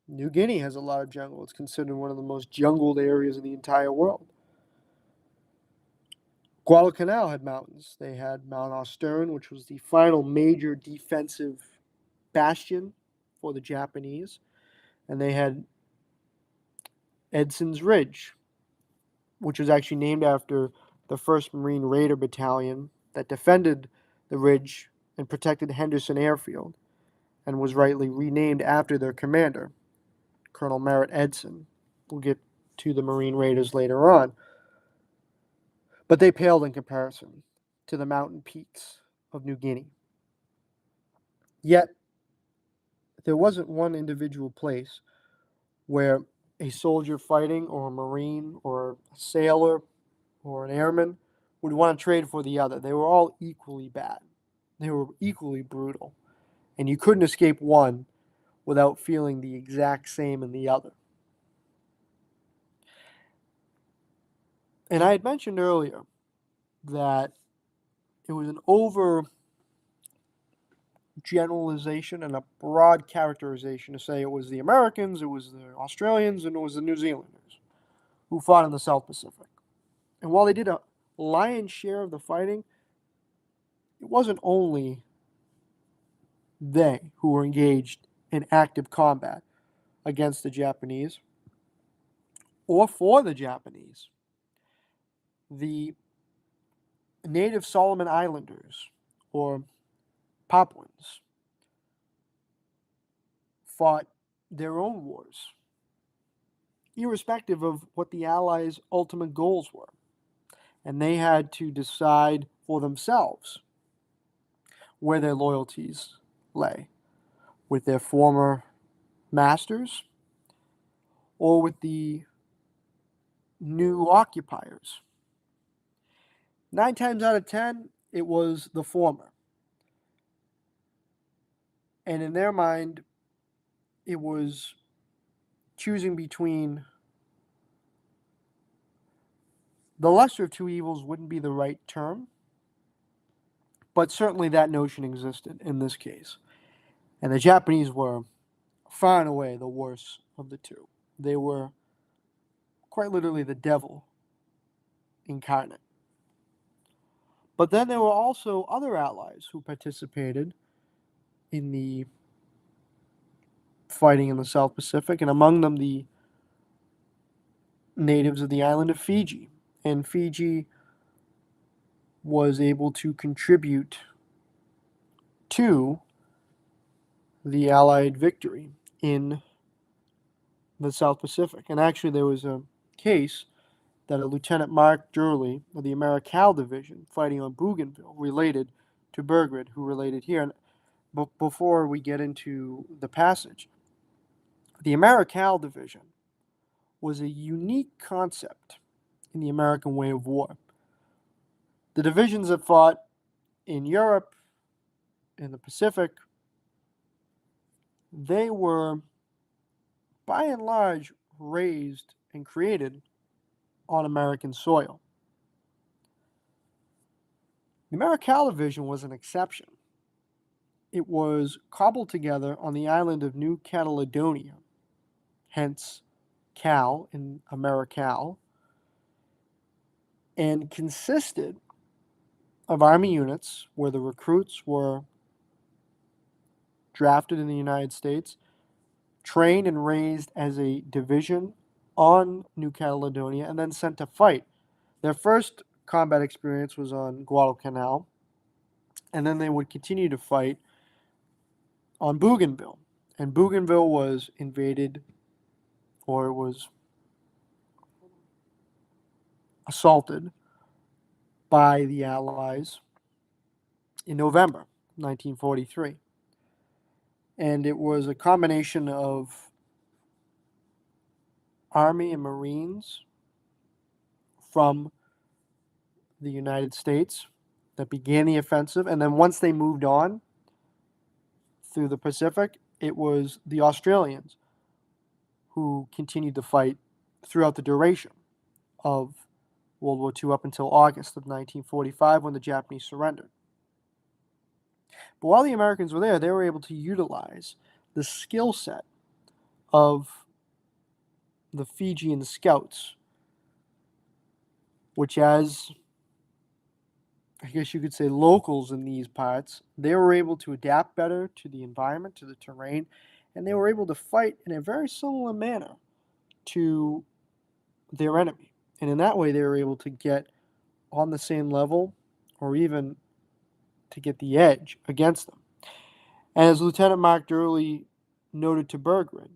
New Guinea has a lot of jungle. It's considered one of the most jungled areas in the entire world. Guadalcanal had mountains. They had Mount Austern, which was the final major defensive bastion for the Japanese. And they had Edson's Ridge, which was actually named after the 1st Marine Raider Battalion that defended the ridge and protected Henderson Airfield, and was rightly renamed after their commander, Colonel Merritt Edson. We'll get to the Marine Raiders later on. But they paled in comparison to the mountain peaks of New Guinea. Yet, there wasn't one individual place where a soldier fighting, or a Marine, or a sailor, or an airman would want to trade for the other. They were all equally bad. They were equally brutal. And you couldn't escape one without feeling the exact same in the other. And I had mentioned earlier that it was an over generalization and a broad characterization to say it was the Americans, it was the Australians, and it was the New Zealanders who fought in the South Pacific. And while they did a lion's share of the fighting, it wasn't only they who were engaged in active combat against the Japanese or for the Japanese. The native Solomon Islanders, or Papuans, fought their own wars, irrespective of what the Allies' ultimate goals were. And they had to decide for themselves where their loyalties lay, with their former masters or with the new occupiers. 9 times out of 10, it was the former. And in their mind, it was choosing between the lesser of two evils, wouldn't be the right term, but certainly that notion existed in this case. And the Japanese were far and away the worst of the two. They were quite literally the devil incarnate. But then there were also other allies who participated in the fighting in the South Pacific, and among them the natives of the island of Fiji. And Fiji was able to contribute to the Allied victory in the South Pacific. And actually, there was a case that a Lieutenant Mark Durley of the Americal Division fighting on Bougainville related to Bergerud, who related here. And before we get into the passage, the Americal Division was a unique concept in the American way of war. The divisions that fought in Europe, in the Pacific, they were by and large raised and created on American soil. The Americal Division was an exception. It was cobbled together on the island of New Caledonia, hence Cal in Americal, and consisted of Army units where the recruits were drafted in the United States, trained and raised as a division on New Caledonia, and then sent to fight. Their first combat experience was on Guadalcanal, and then they would continue to fight on Bougainville. And Bougainville was invaded, or was assaulted by the Allies in November 1943. And it was a combination of Army and Marines from the United States that began the offensive. And then once they moved on through the Pacific, it was the Australians who continued to fight throughout the duration of World War II up until August of 1945 when the Japanese surrendered. But while the Americans were there, they were able to utilize the skill set of the Fijian scouts, which, as I guess you could say locals in these parts, they were able to adapt better to the environment, to the terrain, and they were able to fight in a very similar manner to their enemy. And in that way, they were able to get on the same level or even to get the edge against them. And as Lieutenant Mark Durley noted to Bergerud,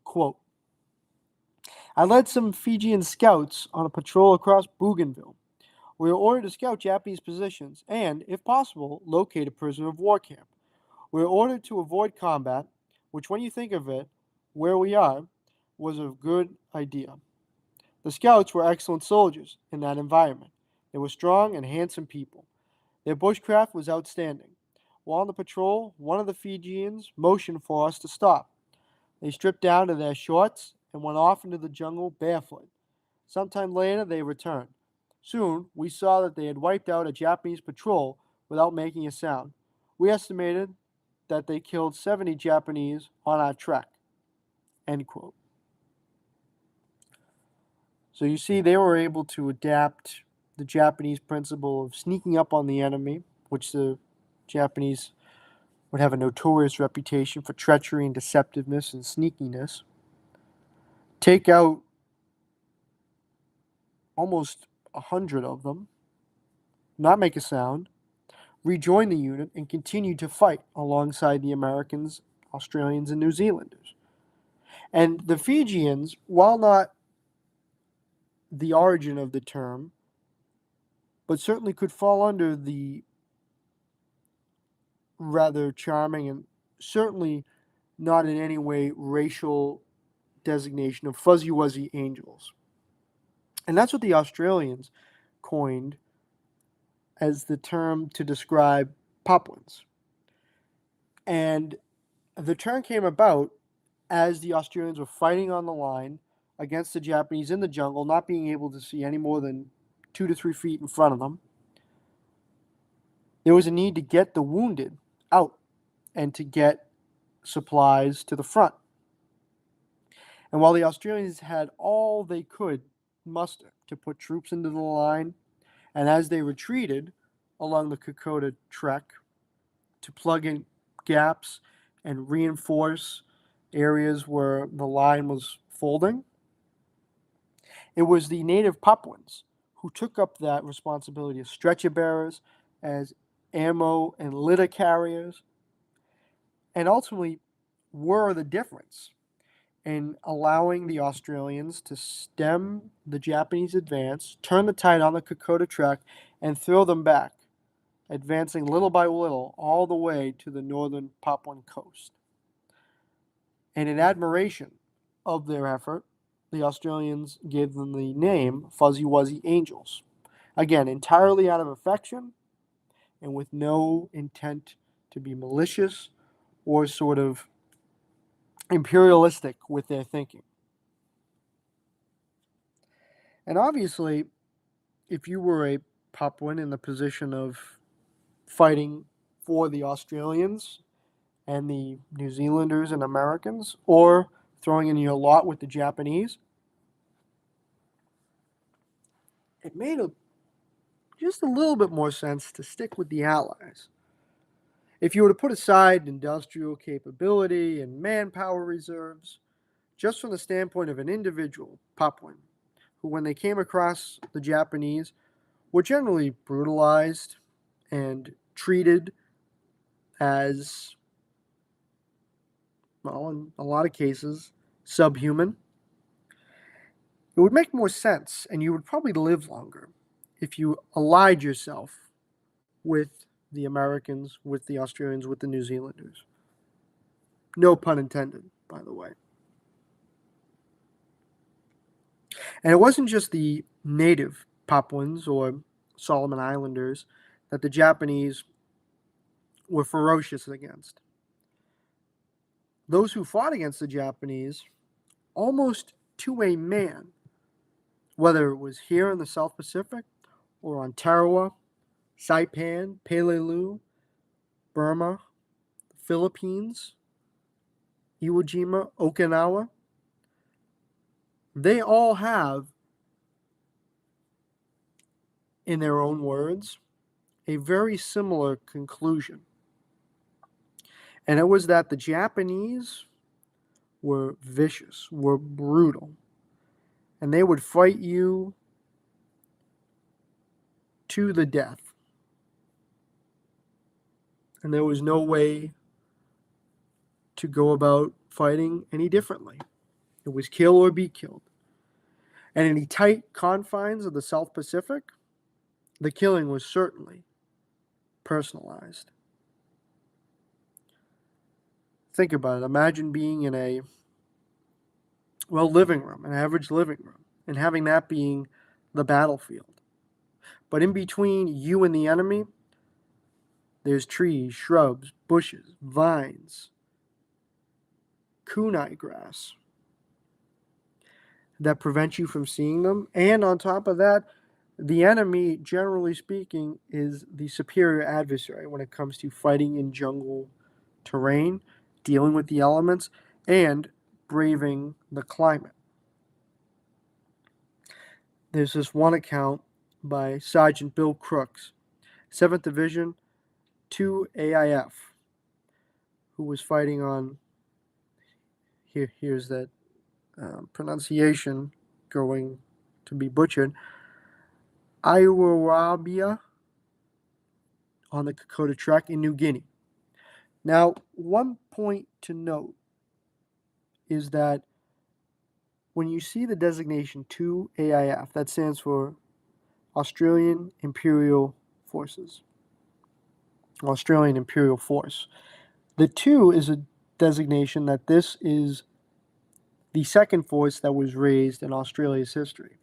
quote, I led some Fijian scouts on a patrol across Bougainville. We were ordered to scout Japanese positions and, if possible, locate a prisoner of war camp. We were ordered to avoid combat, which, when you think of it, where we are, was a good idea. The scouts were excellent soldiers in that environment. They were strong and handsome people. Their bushcraft was outstanding. While on the patrol, one of the Fijians motioned for us to stop. They stripped down to their shorts and went off into the jungle barefoot. Sometime later, they returned. Soon, we saw that they had wiped out a Japanese patrol without making a sound. We estimated that they killed 70 Japanese on our trek. End quote. So you see, they were able to adapt the Japanese principle of sneaking up on the enemy, which the Japanese would have a notorious reputation for treachery and deceptiveness and sneakiness, take out almost 100 of them, not make a sound, rejoin the unit, and continue to fight alongside the Americans, Australians, and New Zealanders. And the Fijians, while not the origin of the term, but certainly could fall under the rather charming and certainly not in any way racial designation of fuzzy wuzzy angels. And that's what the Australians coined as the term to describe Papuans. And the term came about as the Australians were fighting on the line against the Japanese in the jungle, not being able to see any more than 2 to 3 feet in front of them. There was a need to get the wounded out and to get supplies to the front. And while the Australians had all they could muster to put troops into the line, and as they retreated along the Kokoda Trek to plug in gaps and reinforce areas where the line was folding, it was the native Papuans who took up that responsibility as stretcher bearers, as ammo and litter carriers, and ultimately were the difference in allowing the Australians to stem the Japanese advance, turn the tide on the Kokoda Trek, and throw them back, advancing little by little all the way to the northern Papuan coast. And in admiration of their effort, the Australians gave them the name Fuzzy Wuzzy Angels. Again, entirely out of affection and with no intent to be malicious or sort of imperialistic with their thinking. And obviously, if you were a Papuan in the position of fighting for the Australians and the New Zealanders and Americans, or throwing in your lot with the Japanese, it made just a little bit more sense to stick with the Allies. If you were to put aside industrial capability and manpower reserves, just from the standpoint of an individual Papuan, who when they came across the Japanese were generally brutalized and treated as, well, in a lot of cases, subhuman, it would make more sense and you would probably live longer if you allied yourself with the Americans, with the Australians, with the New Zealanders. No pun intended, by the way. And it wasn't just the native Papuans or Solomon Islanders that the Japanese were ferocious against. Those who fought against the Japanese, almost to a man, whether it was here in the South Pacific or on Tarawa, Saipan, Peleliu, Burma, the Philippines, Iwo Jima, Okinawa, they all have, in their own words, a very similar conclusion. And it was that the Japanese were vicious, were brutal, and they would fight you to the death. And there was no way to go about fighting any differently. It was kill or be killed. And in the tight confines of the South Pacific, the killing was certainly personalized. Think about it. Imagine being in a, well, living room, an average living room, and having that being the battlefield. But in between you and the enemy, there's trees, shrubs, bushes, vines, kunai grass that prevent you from seeing them. And on top of that, the enemy, generally speaking, is the superior adversary when it comes to fighting in jungle terrain, dealing with the elements, and braving the climate. There's this one account by Sergeant Bill Crooks, 7th Division, 2 AIF, who was fighting on, here's that pronunciation going to be butchered, Iwarabia on the Kokoda Trek in New Guinea. Now, one point to note is that when you see the designation 2 AIF, that stands for Australian Imperial Forces, Australian Imperial Force. The 2 is a designation that this is the second force that was raised in Australia's history.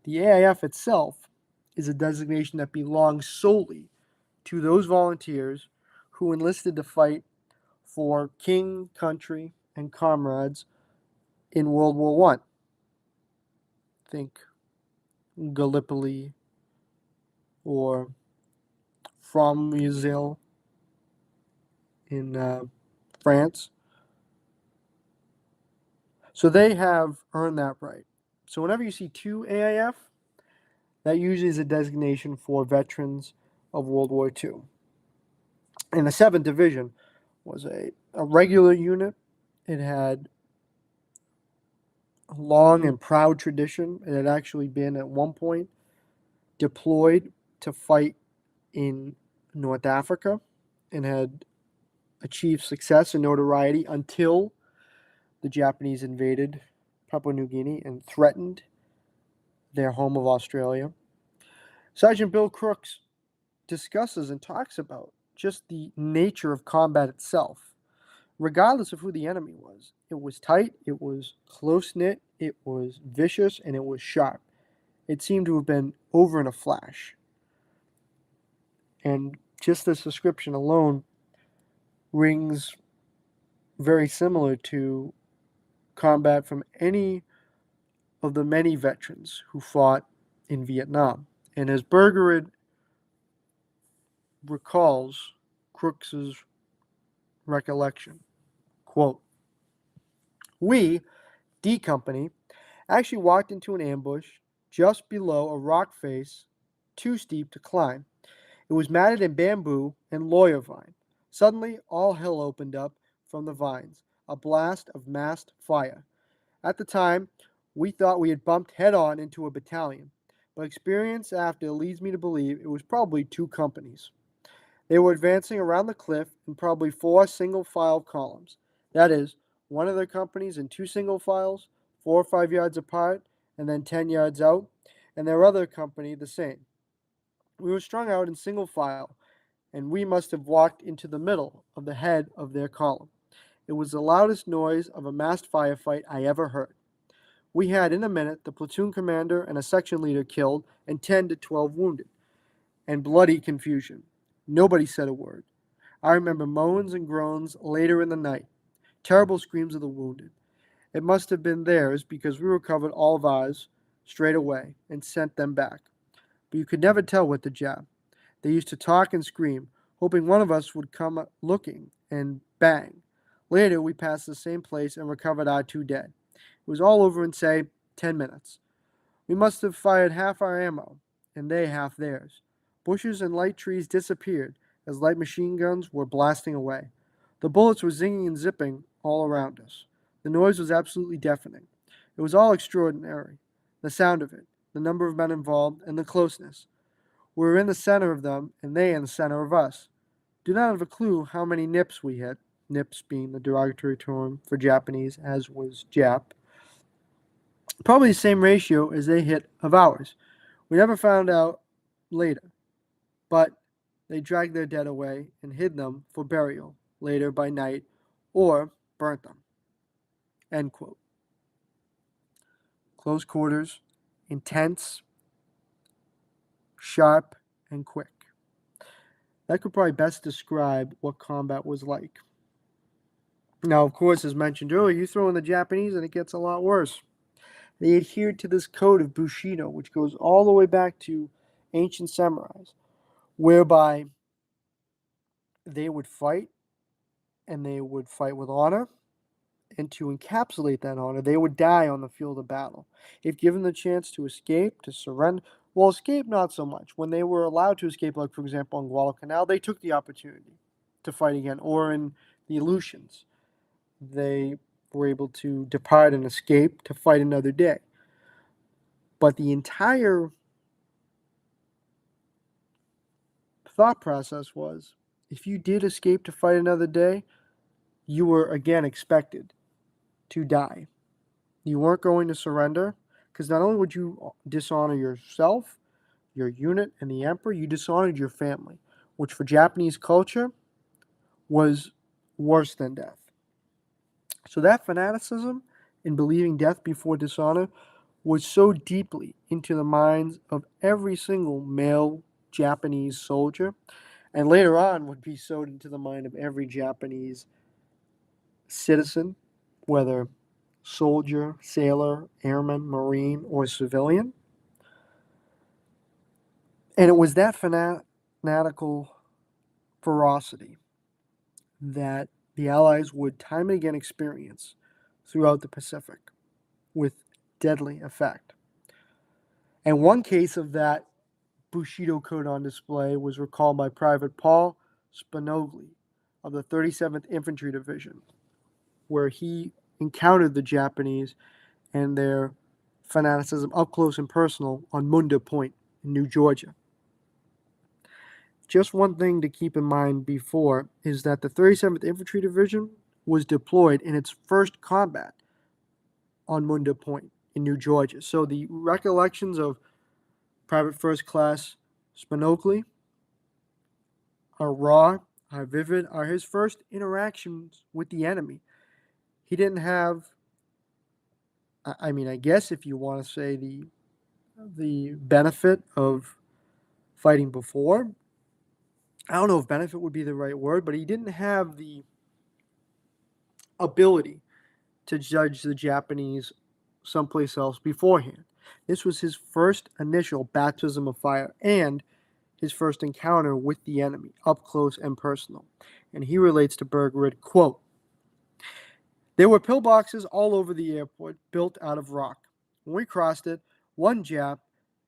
The AIF itself is a designation that belongs solely to those volunteers who enlisted to fight for king, country, and comrades in World War I. Think Gallipoli or from Musil in France. So they have earned that right. So whenever you see 2 AIF, that usually is a designation for veterans of World War II. And the 7th Division was a regular unit. It had a long and proud tradition. It had actually been at one point deployed to fight in North Africa and had achieved success and notoriety until the Japanese invaded Papua New Guinea and threatened their home of Australia. Sergeant Bill Crooks discusses and talks about just the nature of combat itself, regardless of who the enemy was. It was tight, it was close-knit, it was vicious, and it was sharp. It seemed to have been over in a flash. And just this description alone rings very similar to combat from any of the many veterans who fought in Vietnam. And as Bergerud recalls Crooks's recollection, quote, "We, D Company, actually walked into an ambush just below a rock face too steep to climb. It was matted in bamboo and lawyer vine. Suddenly, all hell opened up from the vines, a blast of massed fire. At the time, we thought we had bumped head-on into a battalion, but experience after leads me to believe it was probably 2 companies. They were advancing around the cliff in probably 4 single-file columns. That is, one of their companies in 2 single files, 4 or 5 yards apart, and then 10 yards out, and their other company the same. We were strung out in single file, and we must have walked into the middle of the head of their column. It was the loudest noise of a massed firefight I ever heard. We had, in a minute, the platoon commander and a section leader killed and 10 to 12 wounded, and bloody confusion. Nobody said a word. I remember moans and groans later in the night, terrible screams of the wounded. It must have been theirs because we recovered all of ours straight away and sent them back. But you could never tell with the Jap. They used to talk and scream, hoping one of us would come looking, and bang. Later, we passed the same place and recovered our 2 dead. It was all over in, say, 10 minutes. We must have fired half our ammo, and they half theirs. Bushes and light trees disappeared as light machine guns were blasting away. The bullets were zinging and zipping all around us. The noise was absolutely deafening. It was all extraordinary. The sound of it, the number of men involved, and the closeness. We were in the center of them, and they in the center of us. Do not have a clue how many nips we hit, nips being the derogatory term for Japanese, as was Jap. Probably the same ratio as they hit of ours. We never found out later, but they dragged their dead away and hid them for burial later by night or burnt them." End quote. Close quarters, intense, sharp, and quick. That could probably best describe what combat was like. Now, of course, as mentioned earlier, you throw in the Japanese and it gets a lot worse. They adhered to this code of Bushido, which goes all the way back to ancient samurais, whereby they would fight, and they would fight with honor, and to encapsulate that honor, they would die on the field of battle. If given the chance to escape, to surrender, well, escape not so much. When they were allowed to escape, like for example in Guadalcanal, they took the opportunity to fight again, or in the Aleutians, they were able to depart and escape to fight another day. But the entire thought process was, if you did escape to fight another day, you were again expected to die. You weren't going to surrender, because not only would you dishonor yourself, your unit, and the emperor, you dishonored your family, which for Japanese culture was worse than death. So that fanaticism in believing death before dishonor was so deeply into the minds of every single male Japanese soldier, and later on would be sewed into the mind of every Japanese citizen, whether soldier, sailor, airman, marine, or civilian. And it was that fanatical ferocity that the Allies would time and again experience throughout the Pacific with deadly effect. And one case of that Bushido code on display was recalled by Private Paul Spanogli of the 37th Infantry Division, where he encountered the Japanese and their fanaticism up close and personal on Munda Point in New Georgia. Just one thing to keep in mind before is that the 37th Infantry Division was deployed in its first combat on Munda Point in New Georgia. So the recollections of Private First Class Spanogli are raw, are vivid, are his first interactions with the enemy. He didn't have, I guess if you want to say the benefit of fighting before, I don't know if benefit would be the right word, but he didn't have the ability to judge the Japanese someplace else beforehand. This was his first initial baptism of fire and his first encounter with the enemy, up close and personal. And he relates to Bergerud, quote, "There were pillboxes all over the airport built out of rock. When we crossed it, one Jap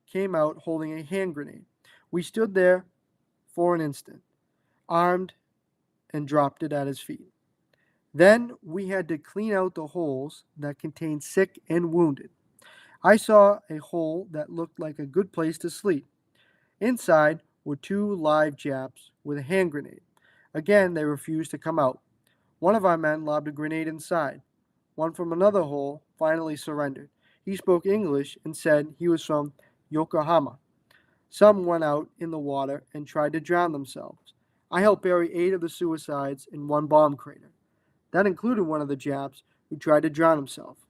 came out holding a hand grenade. We stood there for an instant, armed, and dropped it at his feet. Then we had to clean out the holes that contained sick and wounded. I saw a hole that looked like a good place to sleep. Inside were two live Japs with a hand grenade. Again, they refused to come out. One of our men lobbed a grenade inside. One from another hole finally surrendered. He spoke English and said he was from Yokohama. Some went out in the water and tried to drown themselves. I helped bury 8 of the suicides in one bomb crater. That included one of the Japs who tried to drown himself.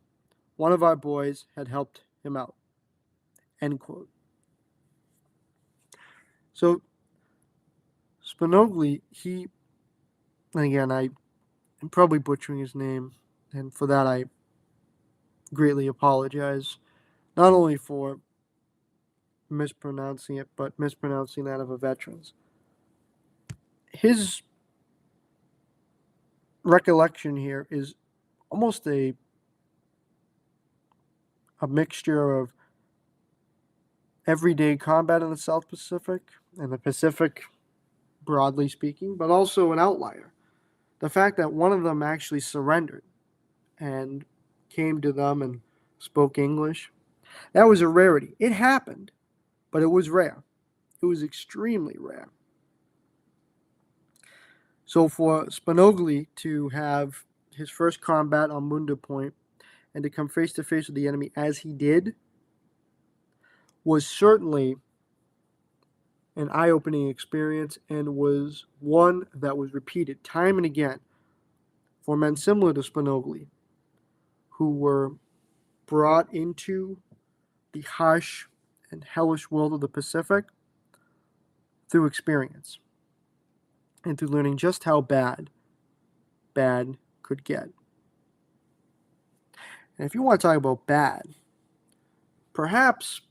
One of our boys had helped him out." End quote. So Spanogli, and again, I am probably butchering his name, and for that I greatly apologize, not only for mispronouncing it, but mispronouncing that of a veteran's. His recollection here is almost a mixture of everyday combat in the South Pacific and the Pacific, broadly speaking, but also an outlier. The fact that one of them actually surrendered and came to them and spoke English, that was a rarity. It happened, but it was rare. It was extremely rare. So for Spanogli to have his first combat on Munda Point and to come face to face with the enemy as he did was certainly an eye-opening experience and was one that was repeated time and again for men similar to Spanogli, who were brought into the harsh and hellish world of the Pacific through experience and through learning just how bad could get. And if you want to talk about bad, perhaps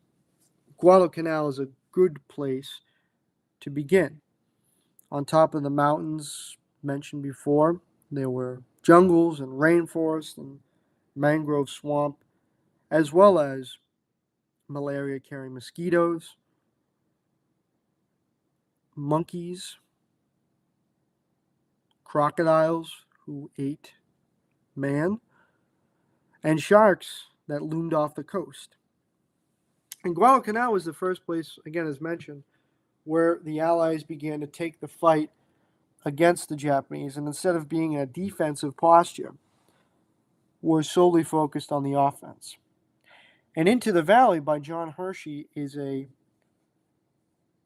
Guadalcanal is a good place to begin. On top of the mountains mentioned before, there were jungles and rainforests and mangrove swamp, as well as malaria-carrying mosquitoes, monkeys, crocodiles who ate man, and sharks that loomed off the coast. And Guadalcanal was the first place, again as mentioned, where the Allies began to take the fight against the Japanese, and instead of being in a defensive posture, were solely focused on the offense. And Into the Valley by John Hersey is a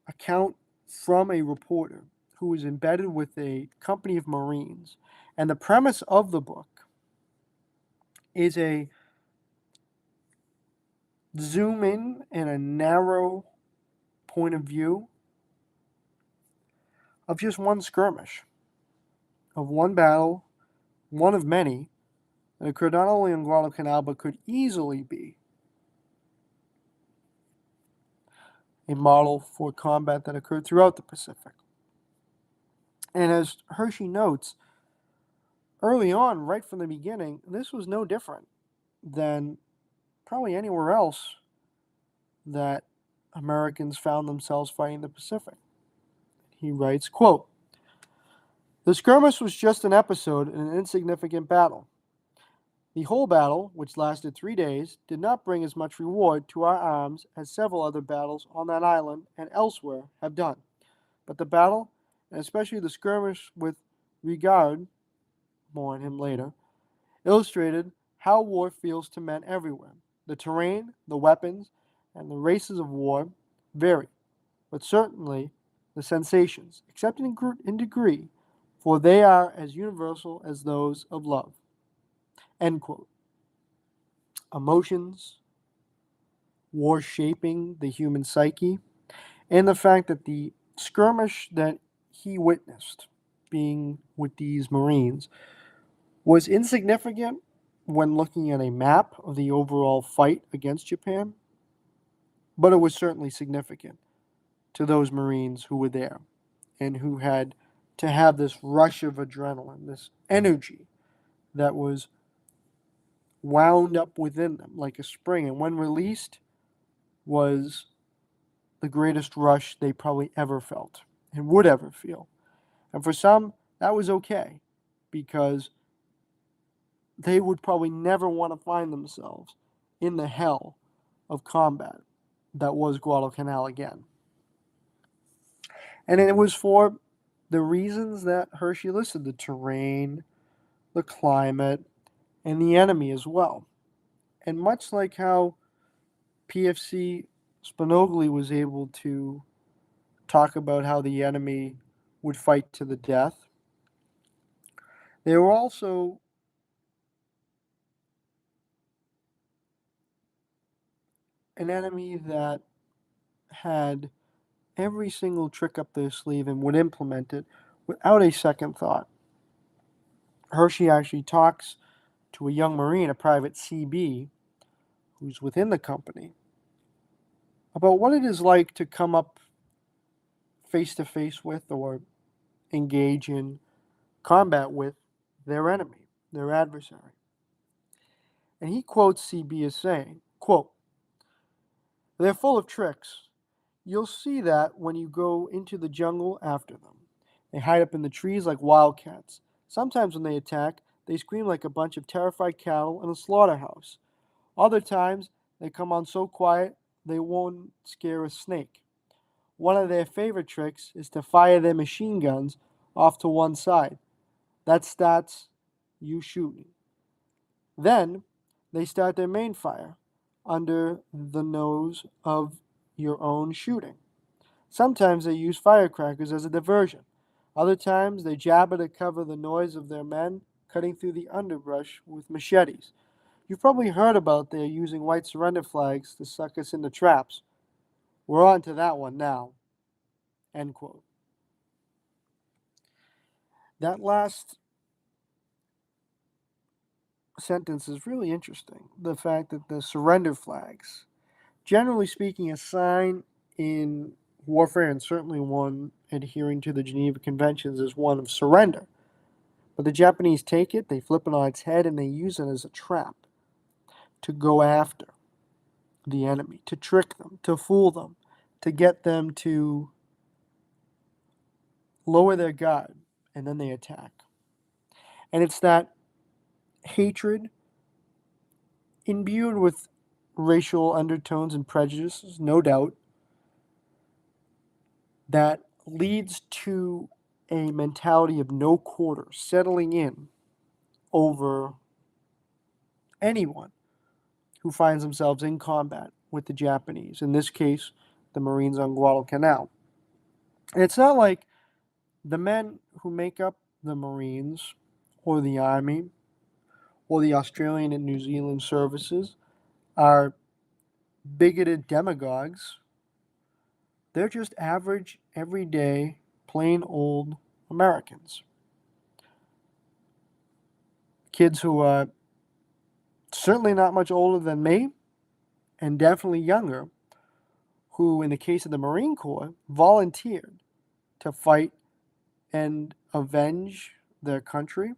account from a reporter who was embedded with a company of Marines. And the premise of the book is a zoom in and a narrow point of view of just one skirmish, of one battle, one of many, that occurred not only in Guadalcanal but could easily be a model for combat that occurred throughout the Pacific. And as Hersey notes, early on, right from the beginning, this was no different than probably anywhere else that Americans found themselves fighting the Pacific. He writes, quote, "The skirmish was just an episode in an insignificant battle. The whole battle, which lasted 3 days, did not bring as much reward to our arms as several other battles on that island and elsewhere have done. But the battle, and especially the skirmish with Bergerud, more on him later, illustrated how war feels to men everywhere. The terrain, the weapons, and the races of war vary, but certainly the sensations, except in degree, for they are as universal as those of love." End quote. Emotions, war shaping the human psyche, and the fact that the skirmish that he witnessed, being with these Marines, was insignificant when looking at a map of the overall fight against Japan, but it was certainly significant to those Marines who were there and who had to have this rush of adrenaline, this energy that was wound up within them like a spring, and when released was the greatest rush they probably ever felt and would ever feel. And for some, that was okay because they would probably never want to find themselves in the hell of combat that was Guadalcanal again. And it was for the reasons that Hersey listed: the terrain, the climate, and the enemy as well. And much like how PFC Spinogli was able to talk about how the enemy would fight to the death, they were also an enemy that had every single trick up their sleeve and would implement it without a second thought. Hersey actually talks to a young Marine, a private CB, who's within the company, about what it is like to come up face to face with or engage in combat with their enemy, their adversary. And he quotes CB as saying, quote, "They're full of tricks. You'll see that when you go into the jungle after them. They hide up in the trees like wildcats. Sometimes when they attack, they scream like a bunch of terrified cattle in a slaughterhouse. Other times, they come on so quiet they won't scare a snake. One of their favorite tricks is to fire their machine guns off to one side. That starts you shooting. Then, they start their main fire under the nose of your own shooting. Sometimes they use firecrackers as a diversion. Other times they jabber to cover the noise of their men cutting through the underbrush with machetes. You've probably heard about their using white surrender flags to suck us into traps. We're on to that one now." End quote. That last sentence is really interesting. The fact that the surrender flags, generally speaking, a sign in warfare, and certainly one adhering to the Geneva Conventions, is one of surrender. But the Japanese take it, they flip it on its head, and they use it as a trap to go after the enemy, to trick them, to fool them, to get them to lower their guard, and then they attack. And it's that hatred imbued with racial undertones and prejudices, no doubt, that leads to a mentality of no quarter settling in over anyone who finds themselves in combat with the Japanese, in this case, the Marines on Guadalcanal. And it's not like the men who make up the Marines or the Army or the Australian and New Zealand services are bigoted demagogues. They're just average, everyday, plain old Americans. Kids who are certainly not much older than me and definitely younger, who, in the case of the Marine Corps, volunteered to fight and avenge their country,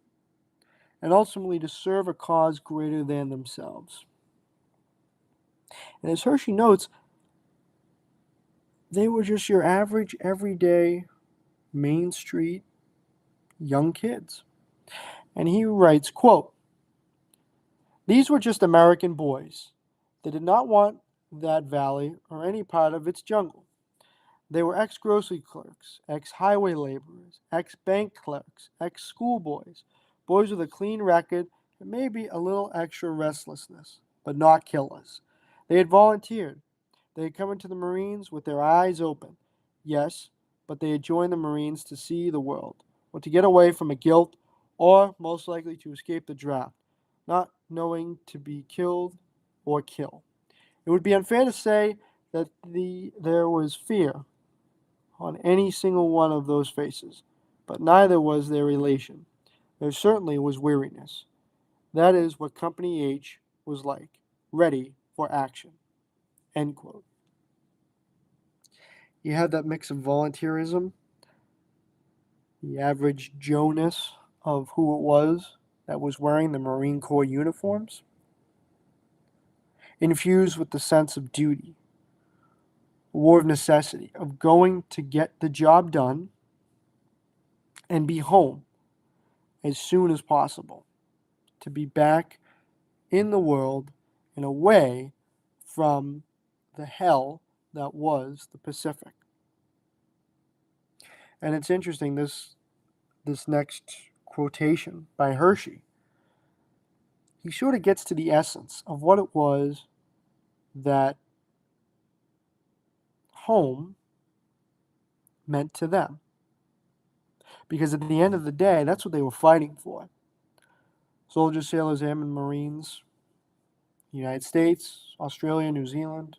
and ultimately to serve a cause greater than themselves. And as Hersey notes, they were just your average, everyday, Main Street young kids. And he writes, quote, "These were just American boys. They did not want that valley or any part of its jungle. They were ex-grocery clerks, ex-highway laborers, ex-bank clerks, ex-schoolboys, boys with a clean record and maybe a little extra restlessness, but not killers. They had volunteered. They had come into the Marines with their eyes open. Yes, but they had joined the Marines to see the world, or to get away from a guilt, or most likely to escape the draft, not knowing to be killed or kill. It would be unfair to say that there was fear on any single one of those faces, but neither was there elation. There certainly was weariness. That is what Company H was like, ready for action." End quote. You have that mix of volunteerism, the average Joe-ness of who it was that was wearing the Marine Corps uniforms, infused with the sense of duty, a war of necessity, of going to get the job done and be home as soon as possible, to be back in the world and away from the hell that was the Pacific. And it's interesting, this next quotation by Hersey, he sort of gets to the essence of what it was that home meant to them. Because at the end of the day, that's what they were fighting for. Soldiers, sailors, airmen, Marines, United States, Australia, New Zealand,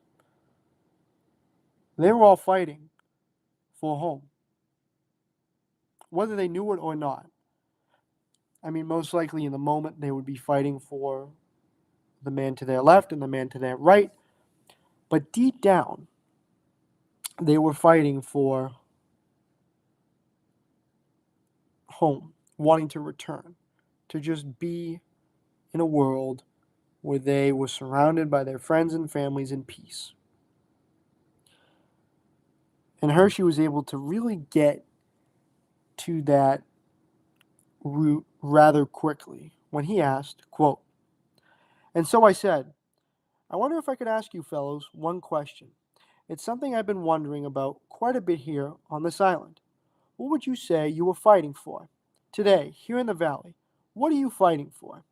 they were all fighting for home, whether they knew it or not. I mean, most likely in the moment they would be fighting for the man to their left and the man to their right, but deep down, they were fighting for home, wanting to return, to just be in a world where they were surrounded by their friends and families in peace. And Hersey was able to really get to that root rather quickly when he asked, quote, "And so I said, I wonder if I could ask you fellows one question. It's something I've been wondering about quite a bit here on this island. What would you say you were fighting for? Today, here in the valley, what are you fighting for?"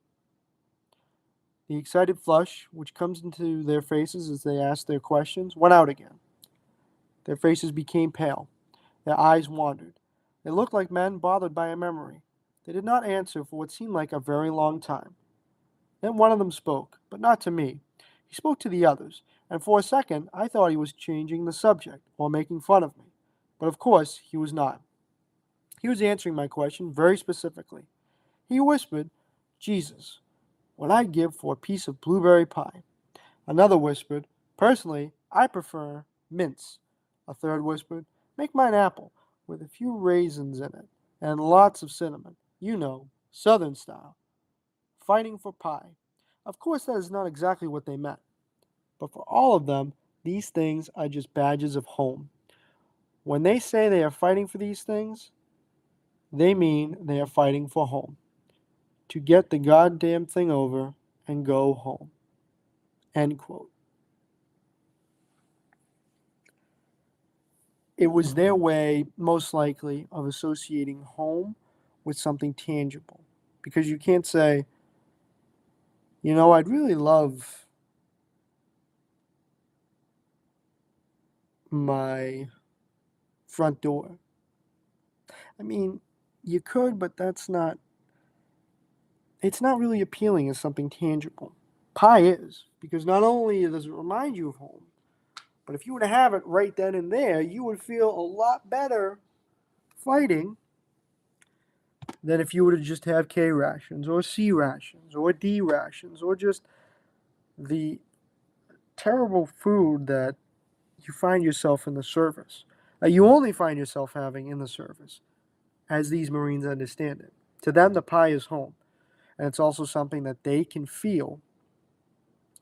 The excited flush, which comes into their faces as they ask their questions, went out again. Their faces became pale. Their eyes wandered. They looked like men bothered by a memory. They did not answer for what seemed like a very long time. Then one of them spoke, but not to me. He spoke to the others, and for a second I thought he was changing the subject or making fun of me. But of course he was not. He was answering my question very specifically. He whispered, "Jesus, what I'd give for a piece of blueberry pie." Another whispered, "Personally, I prefer mince." A third whispered, "Make mine apple, with a few raisins in it, and lots of cinnamon. You know, Southern style. Fighting for pie." Of course, that is not exactly what they meant. But for all of them, these things are just badges of home. When they say they are fighting for these things, they mean they are fighting for home. To get the goddamn thing over and go home. End quote. It was their way, most likely, of associating home with something tangible. Because you can't say, I'd really love my front door. I mean, you could, but it's not really appealing as something tangible. Pie is, because not only does it remind you of home, but if you were to have it right then and there, you would feel a lot better fighting than if you were to just have K rations or C rations or D rations or just the terrible food that you find yourself in the service, that you only find yourself having in the service. as these Marines understand it. To them, the pie is home. And it's also something that they can feel,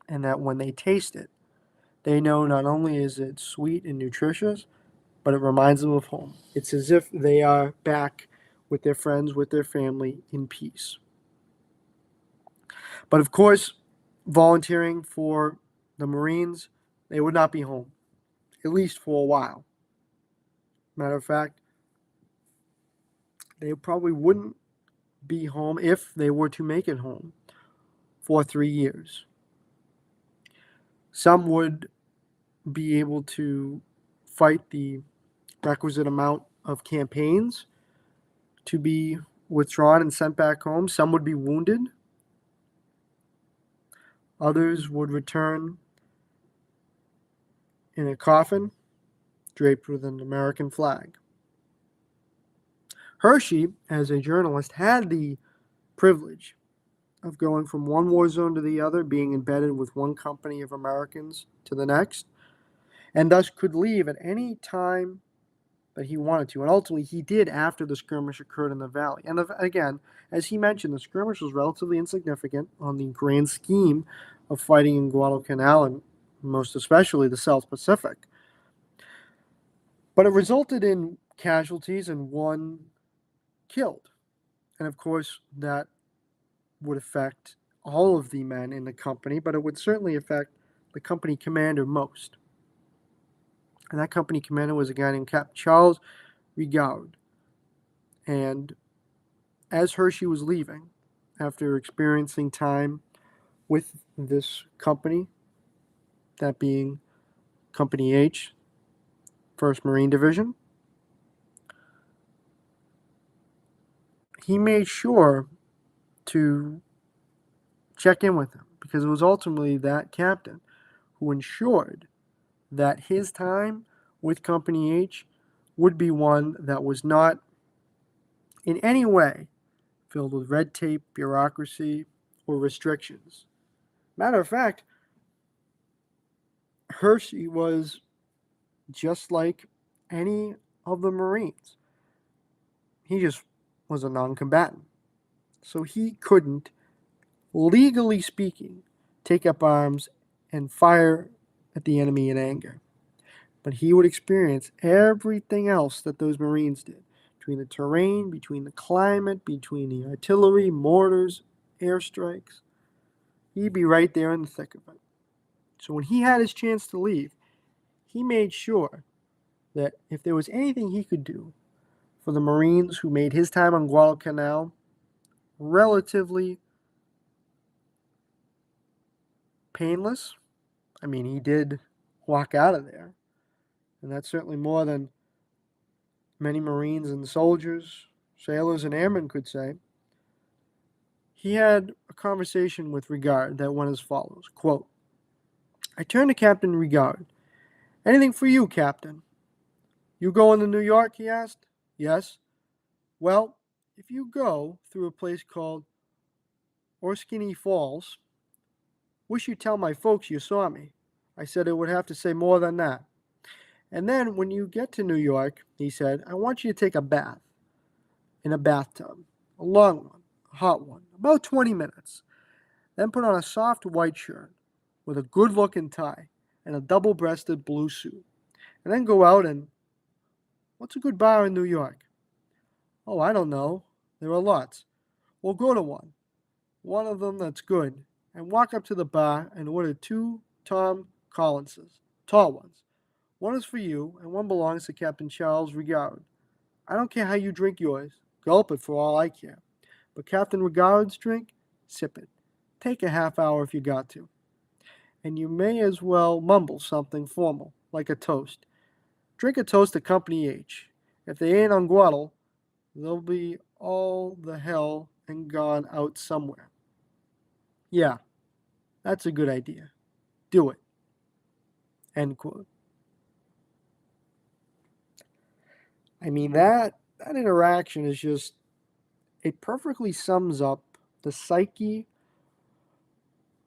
and that when they taste it, they know not only is it sweet and nutritious, but it reminds them of home. It's as if they are back with their friends, with their family, in peace. But of course, volunteering for the Marines, they would not be home, at least for a while. Matter of fact, they probably wouldn't be home if they were to make it home for 3 years. Some would be able to fight the requisite amount of campaigns to be withdrawn and sent back home. Some would be wounded. Others would return in a coffin draped with an American flag. Hersey, as a journalist, had the privilege of going from one war zone to the other, being embedded with one company of Americans to the next, and thus could leave at any time that he wanted to. And ultimately, he did after the skirmish occurred in the valley. And again, as he mentioned, the skirmish was relatively insignificant on the grand scheme of fighting in Guadalcanal and most especially the South Pacific. But it resulted in casualties and one killed. And of course, that would affect all of the men in the company, but it would certainly affect the company commander most. And that company commander was a guy named Captain Charles Bergerud. And as Hersey was leaving, after experiencing time with this company, that being Company H, 1st Marine Division, he made sure to check in with him, because it was ultimately that captain who ensured that his time with Company H would be one that was not in any way filled with red tape, bureaucracy, or restrictions. Matter of fact, Hersey was just like any of the Marines. He just was a non-combatant. So he couldn't, legally speaking, take up arms and fire at the enemy in anger. But he would experience everything else that those Marines did, between the terrain, between the climate, between the artillery, mortars, airstrikes. He'd be right there in the thick of it. So when he had his chance to leave, he made sure that if there was anything he could do for the Marines who made his time on Guadalcanal relatively painless, I mean, he did walk out of there. And that's certainly more than many Marines and soldiers, sailors, and airmen could say. He had a conversation with Regard that went as follows, quote, I turned to Captain Regard. Anything for you, Captain? You going to New York, he asked. Yes. Well, if you go through a place called Orskinny Falls, wish you'd tell my folks you saw me. I said it would have to say more than that. And then when you get to New York, he said, I want you to take a bath in a bathtub, a long one, a hot one, about 20 minutes. Then put on a soft white shirt with a good-looking tie and a double-breasted blue suit. And then go out and, what's a good bar in New York? Oh, I don't know. There are lots. Well, go to one of them that's good, and walk up to the bar and order 2 Tom Collinses, tall ones. One is for you, and one belongs to Captain Charles Regard. I don't care how you drink yours. Gulp it for all I care. But Captain Regard's drink, sip it. Take a half hour if you got to. And you may as well mumble something formal, like a toast. Drink a toast to Company H. If they ain't on Guadal, they'll be all the hell and gone out somewhere. Yeah, that's a good idea. Do it. End quote. I mean, that interaction is just, it perfectly sums up the psyche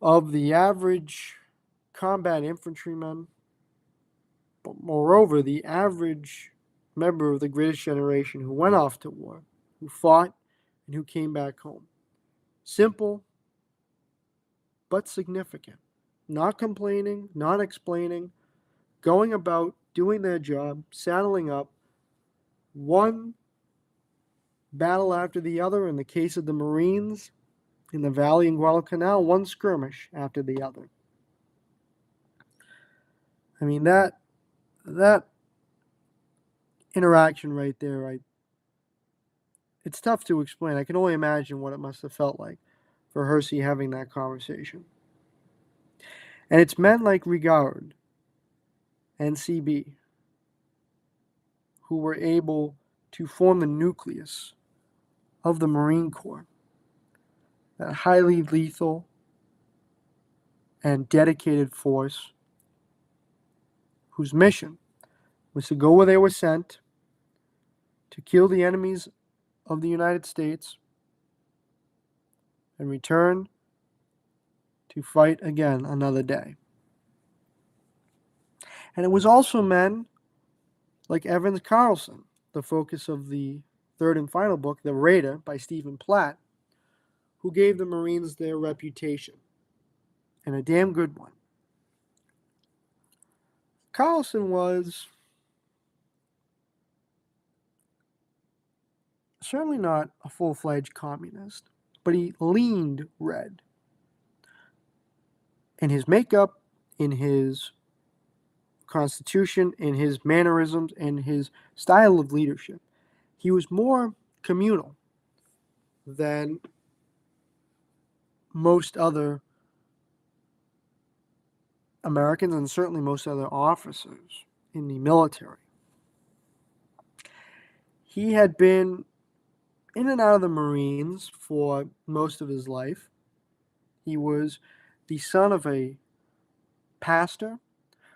of the average combat infantryman, but moreover, the average member of the greatest generation who went off to war, who fought and who came back home. Simple, but significant. Not complaining, not explaining, going about doing their job, saddling up, one battle after the other. In the case of the Marines in the Valley and Guadalcanal, one skirmish after the other. I mean, that interaction right there, it's tough to explain. I can only imagine what it must have felt like for Hersey having that conversation. And it's men like Bergerud and CB who were able to form the nucleus of the Marine Corps, that highly lethal and dedicated force whose mission was to go where they were sent, to kill the enemies of the United States, and return to fight again another day. And it was also men like Evans Carlson, the focus of the third and final book, The Raider by Stephen Platt, who gave the Marines their reputation, and a damn good one. Carlson was certainly not a full-fledged communist, but he leaned red. In his makeup, in his constitution, in his mannerisms, in his style of leadership, he was more communal than most other Americans and certainly most other officers in the military. He had been in and out of the Marines for most of his life. He was the son of a pastor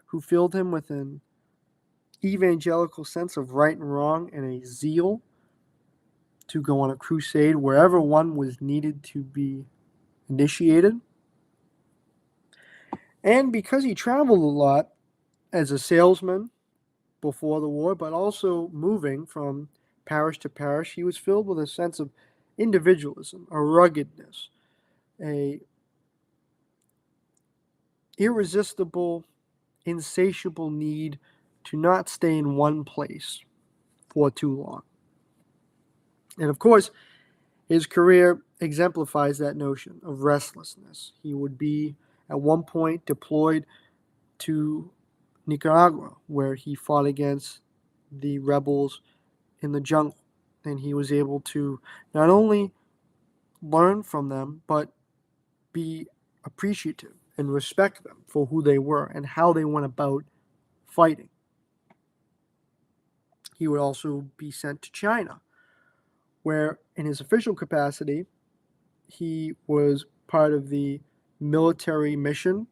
who filled him with an evangelical sense of right and wrong and a zeal to go on a crusade wherever one was needed to be initiated. And because he traveled a lot as a salesman before the war, but also moving from parish to parish, he was filled with a sense of individualism, a ruggedness, a irresistible, insatiable need to not stay in one place for too long. And of course, his career exemplifies that notion of restlessness. He would be at one point deployed to Nicaragua, where he fought against the rebels in the jungle. And he was able to not only learn from them, but be appreciative and respect them for who they were and how they went about fighting. He would also be sent to China, where in his official capacity, he was part of the military mission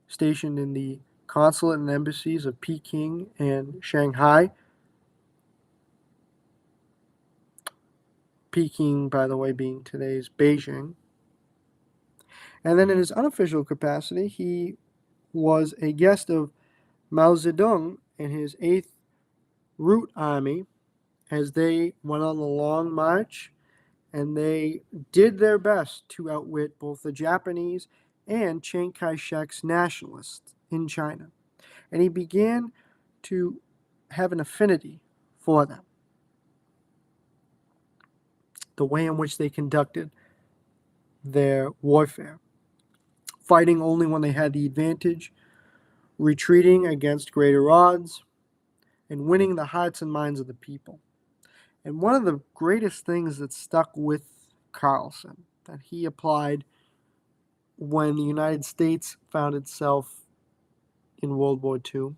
stationed in the consulate and embassies of Peking and Shanghai. Peking, by the way, being today's Beijing. And then in his unofficial capacity, he was a guest of Mao Zedong in his 8th Route Army as they went on the long march, and they did their best to outwit both the Japanese and Chiang Kai-shek's nationalists in China. And he began to have an affinity for them, the way in which they conducted their warfare, fighting only when they had the advantage, retreating against greater odds, and winning the hearts and minds of the people. And one of the greatest things that stuck with Carlson that he applied when the United States found itself in World War II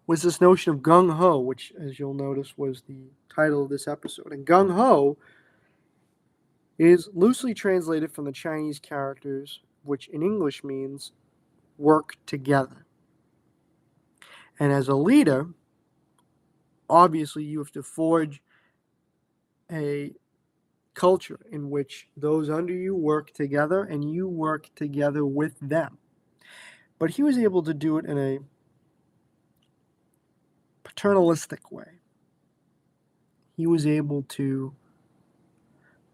was this notion of Gung Ho, which, as you'll notice, was the title of this episode. And Gung Ho is loosely translated from the Chinese characters, which in English means work together. And as a leader, obviously you have to forge a culture in which those under you work together and you work together with them. But he was able to do it in a paternalistic way. He was able to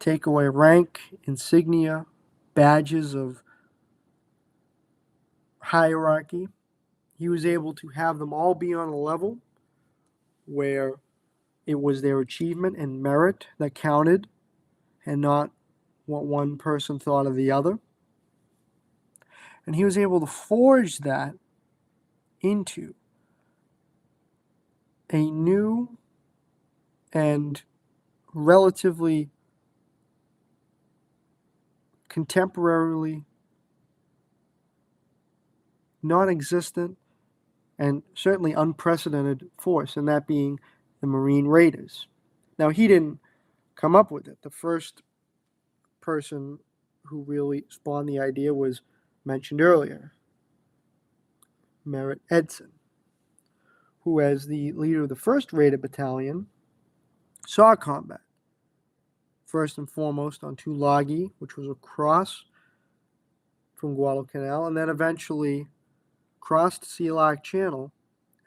take away rank, insignia, badges of hierarchy. He was able to have them all be on a level where it was their achievement and merit that counted and not what one person thought of the other. And he was able to forge that into a new and relatively contemporarily non-existent and certainly unprecedented force, and that being the Marine Raiders. Now, he didn't come up with it. The first person who really spawned the idea was mentioned earlier, Merritt Edson, who, as the leader of the 1st Raider Battalion, saw combat. First and foremost on Tulagi, which was across from Guadalcanal, and then eventually crossed Sea Lac Channel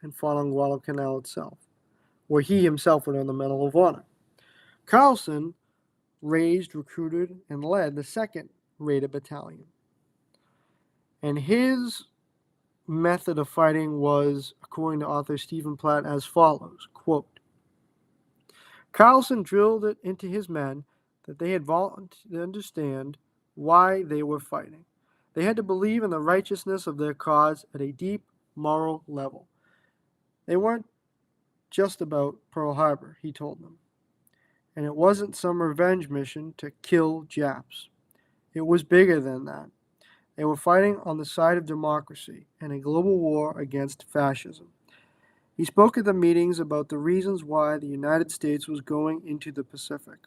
and fought on Guadalcanal itself, where he himself would earn the Medal of Honor. Carlson raised, recruited, and led the 2nd Raider Battalion. And his method of fighting was, according to author Stephen Platt, as follows, quote, Carlson drilled it into his men that they had to understand why they were fighting. They had to believe in the righteousness of their cause at a deep moral level. They weren't just about Pearl Harbor, he told them. And it wasn't some revenge mission to kill Japs. It was bigger than that. They were fighting on the side of democracy in a global war against fascism. He spoke at the meetings about the reasons why the United States was going into the Pacific.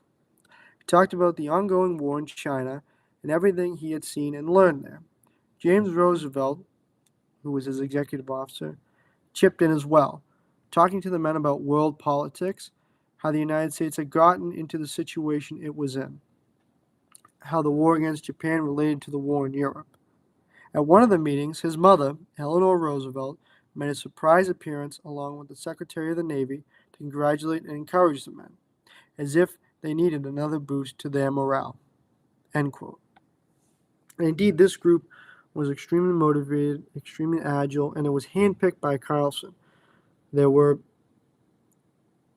He talked about the ongoing war in China and everything he had seen and learned there. James Roosevelt, who was his executive officer, chipped in as well, talking to the men about world politics, how the United States had gotten into the situation it was in, how the war against Japan related to the war in Europe. At one of the meetings, his mother, Eleanor Roosevelt, made a surprise appearance along with the Secretary of the Navy to congratulate and encourage the men, as if they needed another boost to their morale. End quote. And indeed, this group was extremely motivated, extremely agile, and it was handpicked by Carlson. There were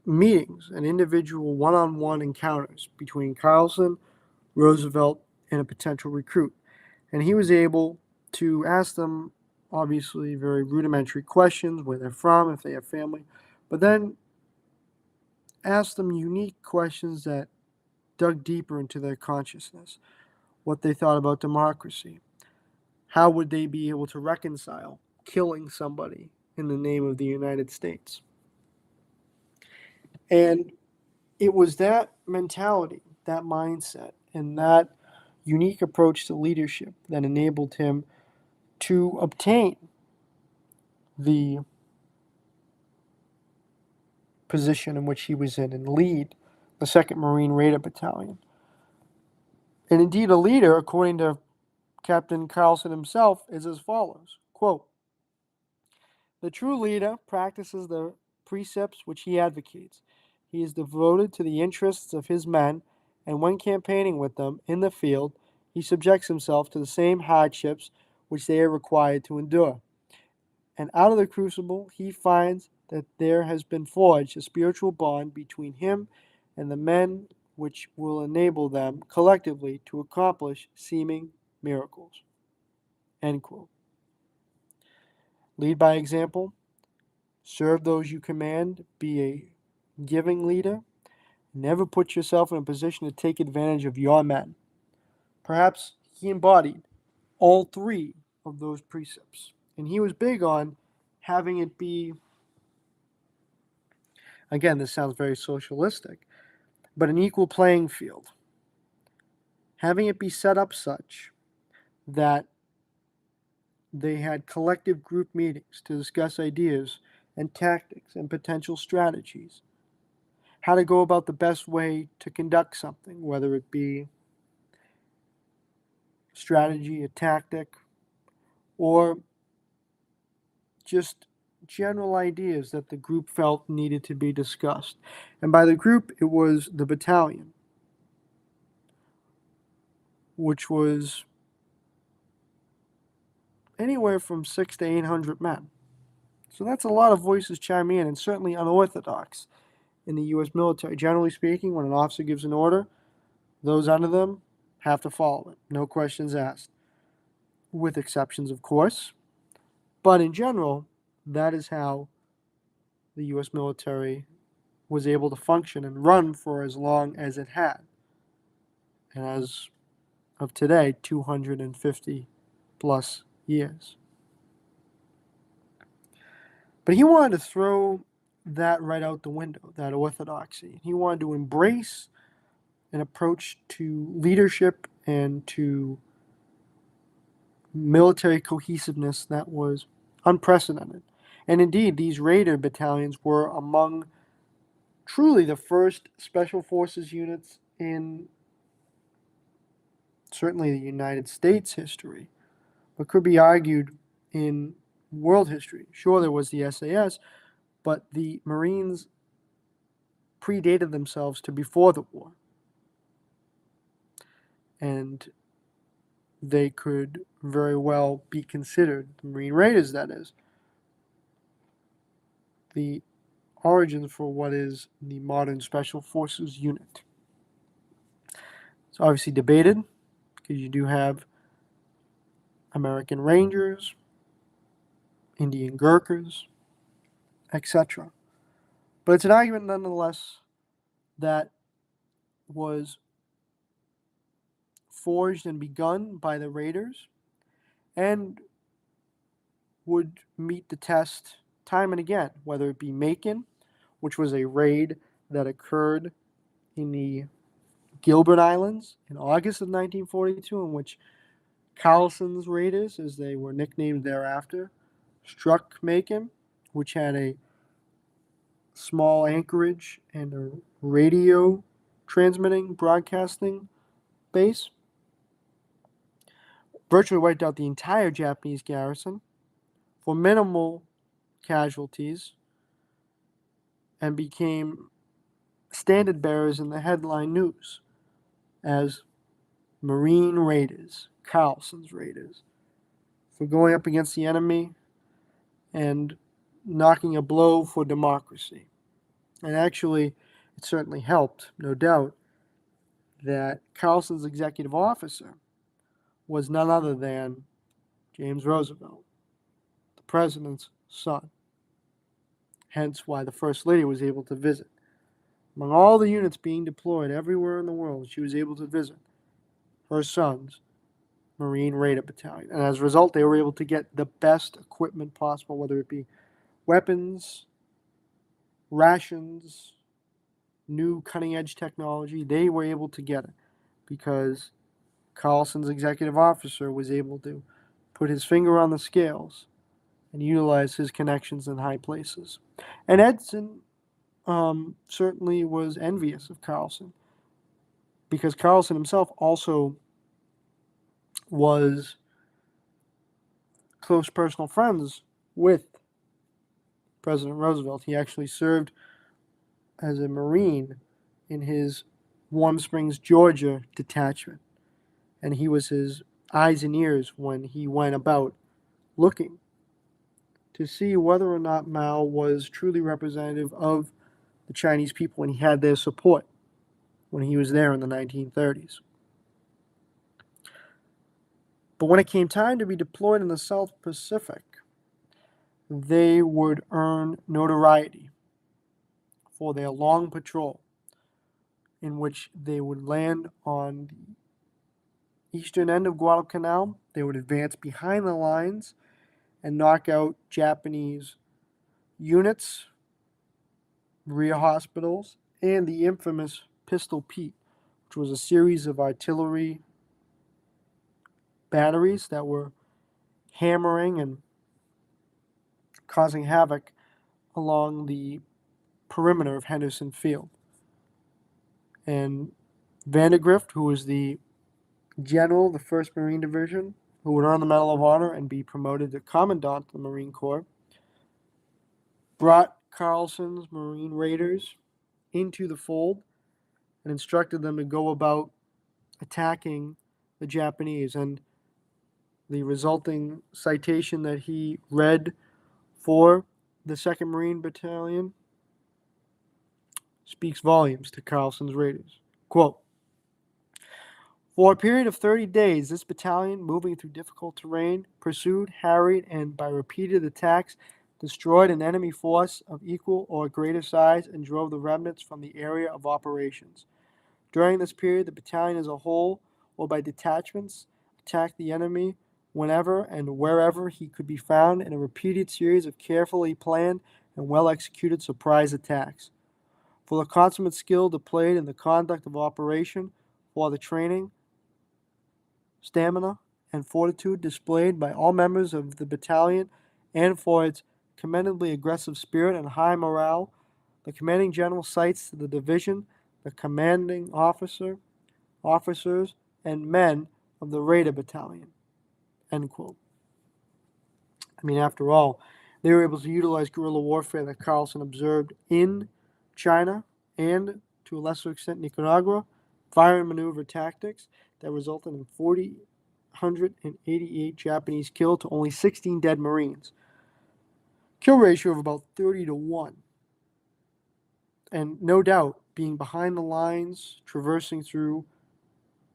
meetings and individual one-on-one encounters between Carlson, Roosevelt, and a potential recruit. And he was able to ask them, obviously, very rudimentary questions, where they're from, if they have family, but then ask them unique questions that dug deeper into their consciousness, what they thought about democracy. How would they be able to reconcile killing somebody in the name of the United States? And it was that mentality, that mindset, and that unique approach to leadership that enabled him to obtain the position in which he was in and lead the 2nd Marine Raider Battalion. And indeed, a leader, according to Captain Carlson himself, is as follows, quote, the true leader practices the precepts which he advocates. He is devoted to the interests of his men, and when campaigning with them in the field, he subjects himself to the same hardships which they are required to endure. And out of the crucible, he finds that there has been forged a spiritual bond between him and the men which will enable them collectively to accomplish seeming miracles. End quote. Lead by example. Serve those you command. Be a giving leader. Never put yourself in a position to take advantage of your men. Perhaps he embodied all 3 of those precepts. And he was big on having it be, again, this sounds very socialistic, but an equal playing field. Having it be set up such that they had collective group meetings to discuss ideas and tactics and potential strategies. How to go about the best way to conduct something, whether it be strategy, a tactic, or just general ideas that the group felt needed to be discussed. And by the group, it was the battalion. which was anywhere from 6 to 800 men. So that's a lot of voices chiming in, and certainly unorthodox in the U.S. military. Generally speaking, when an officer gives an order, those under them have to follow it, no questions asked, with exceptions, of course. But in general, that is how the U.S. military was able to function and run for as long as it had. And as of today, 250 plus years. But he wanted to throw that right out the window, that orthodoxy. He wanted to embrace an approach to leadership and to military cohesiveness that was unprecedented. And indeed, these Raider battalions were among truly the first special forces units in certainly the United States history, but could be argued in world history. Sure, there was the SAS, but the Marines predated themselves to before the war. And they could very well be considered, the Marine Raiders that is, the origins for what is the modern Special Forces unit. It's obviously debated because you do have American Rangers, Indian Gurkhas, etc. But it's an argument nonetheless that was forged and begun by the Raiders and would meet the test time and again, whether it be Macon, which was a raid that occurred in the Gilbert Islands in August of 1942, in which Carlson's Raiders, as they were nicknamed thereafter, struck Macon, which had a small anchorage and a radio transmitting, broadcasting base. Virtually wiped out the entire Japanese garrison for minimal casualties and became standard bearers in the headline news as Marine Raiders, Carlson's Raiders, for going up against the enemy and knocking a blow for democracy. And actually, it certainly helped, no doubt, that Carlson's executive officer was none other than James Roosevelt, the president's son. Hence why the First Lady was able to visit. Among all the units being deployed everywhere in the world, she was able to visit her son's Marine Raider Battalion. And as a result, they were able to get the best equipment possible, whether it be weapons, rations, new cutting-edge technology. They were able to get it because Carlson's executive officer was able to put his finger on the scales and utilize his connections in high places. And Edson certainly was envious of Carlson because Carlson himself also was close personal friends with President Roosevelt. He actually served as a Marine in his Warm Springs, Georgia detachment, and he was his eyes and ears when he went about looking to see whether or not Mao was truly representative of the Chinese people, and he had their support when he was there in the 1930s. But when it came time to be deployed in the South Pacific, they would earn notoriety for their long patrol, in which they would land on the eastern end of Guadalcanal. They would advance behind the lines and knock out Japanese units, rear hospitals, and the infamous Pistol Pete, which was a series of artillery batteries that were hammering and causing havoc along the perimeter of Henderson Field. And Vandergrift, who was the general of the 1st Marine Division, who would earn the Medal of Honor and be promoted to Commandant of the Marine Corps, brought Carlson's Marine Raiders into the fold and instructed them to go about attacking the Japanese. And the resulting citation that he read for the 2nd Marine Battalion speaks volumes to Carlson's Raiders. Quote, for a period of 30 days, this battalion, moving through difficult terrain, pursued, harried, and by repeated attacks, destroyed an enemy force of equal or greater size and drove the remnants from the area of operations. During this period, the battalion as a whole, or by detachments, attacked the enemy whenever and wherever he could be found in a repeated series of carefully planned and well-executed surprise attacks. For the consummate skill displayed in the conduct of operation, for the training, stamina, and fortitude displayed by all members of the battalion, and for its commendably aggressive spirit and high morale, the commanding general cites the division, the commanding officers, and men of the Raider Battalion. End quote. I mean, after all, they were able to utilize guerrilla warfare that Carlson observed in China and, to a lesser extent, Nicaragua, fire and maneuver tactics that resulted in 488 Japanese killed to only 16 dead Marines. Kill ratio of about 30 to 1. And no doubt, being behind the lines, traversing through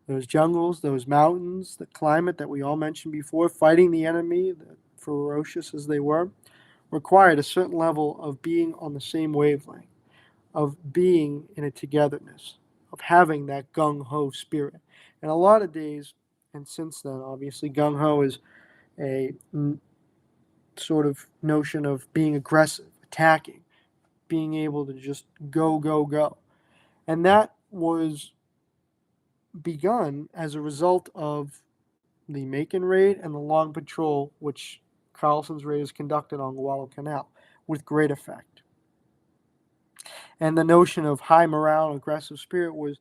those jungles, those mountains, the climate that we all mentioned before, fighting the enemy, ferocious as they were, required a certain level of being on the same wavelength, of being in a togetherness, of having that Gung Ho spirit. And a lot of days, and since then, obviously, Gung Ho is a sort of notion of being aggressive, attacking, being able to just go, go, go. And that was begun as a result of the Macon raid and the long patrol, which Carlson's Raiders conducted on Guadalcanal with great effect. And the notion of high morale and aggressive spirit was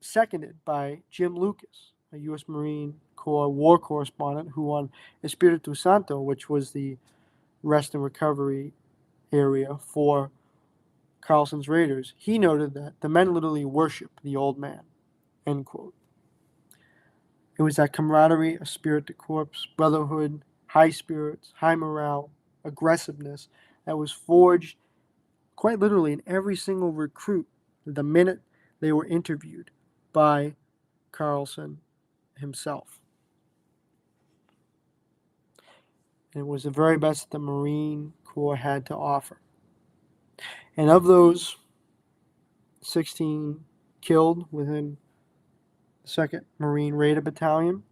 seconded by Jim Lucas, a U.S. Marine Corps war correspondent who on Espiritu Santo, which was the rest and recovery area for Carlson's Raiders, he noted that the men literally worship the old man, end quote. It was that camaraderie, a spirit de corps, brotherhood, high spirits, high morale, aggressiveness that was forged quite literally in every single recruit the minute they were interviewed by Carlson himself. And it was the very best the Marine Corps had to offer. And of those 16 killed within the 2nd Marine Raider Battalion,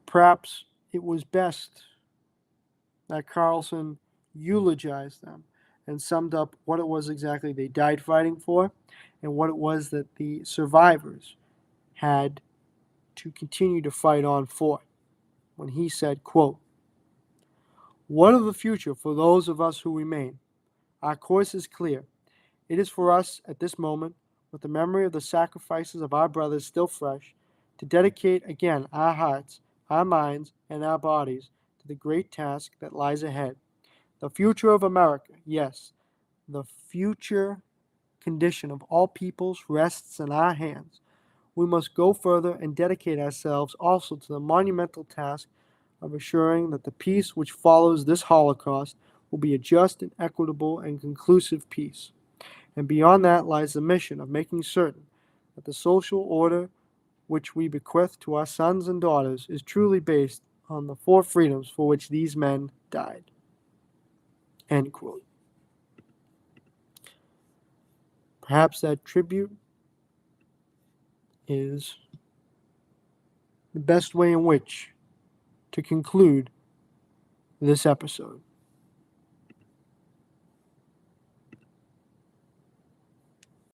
perhaps it was best that Carlson eulogized them and summed up what it was exactly they died fighting for and what it was that the survivors had to continue to fight on for, when he said, quote, what of the future for those of us who remain? Our course is clear. It is for us at this moment, with the memory of the sacrifices of our brothers still fresh, to dedicate again our hearts, our minds, and our bodies to the great task that lies ahead. The future of America, yes, the future condition of all peoples rests in our hands. We must go further and dedicate ourselves also to the monumental task of assuring that the peace which follows this Holocaust will be a just and equitable and conclusive peace. And beyond that lies the mission of making certain that the social order which we bequeath to our sons and daughters is truly based on the 4 freedoms for which these men died. End quote. Perhaps that tribute is the best way in which to conclude this episode.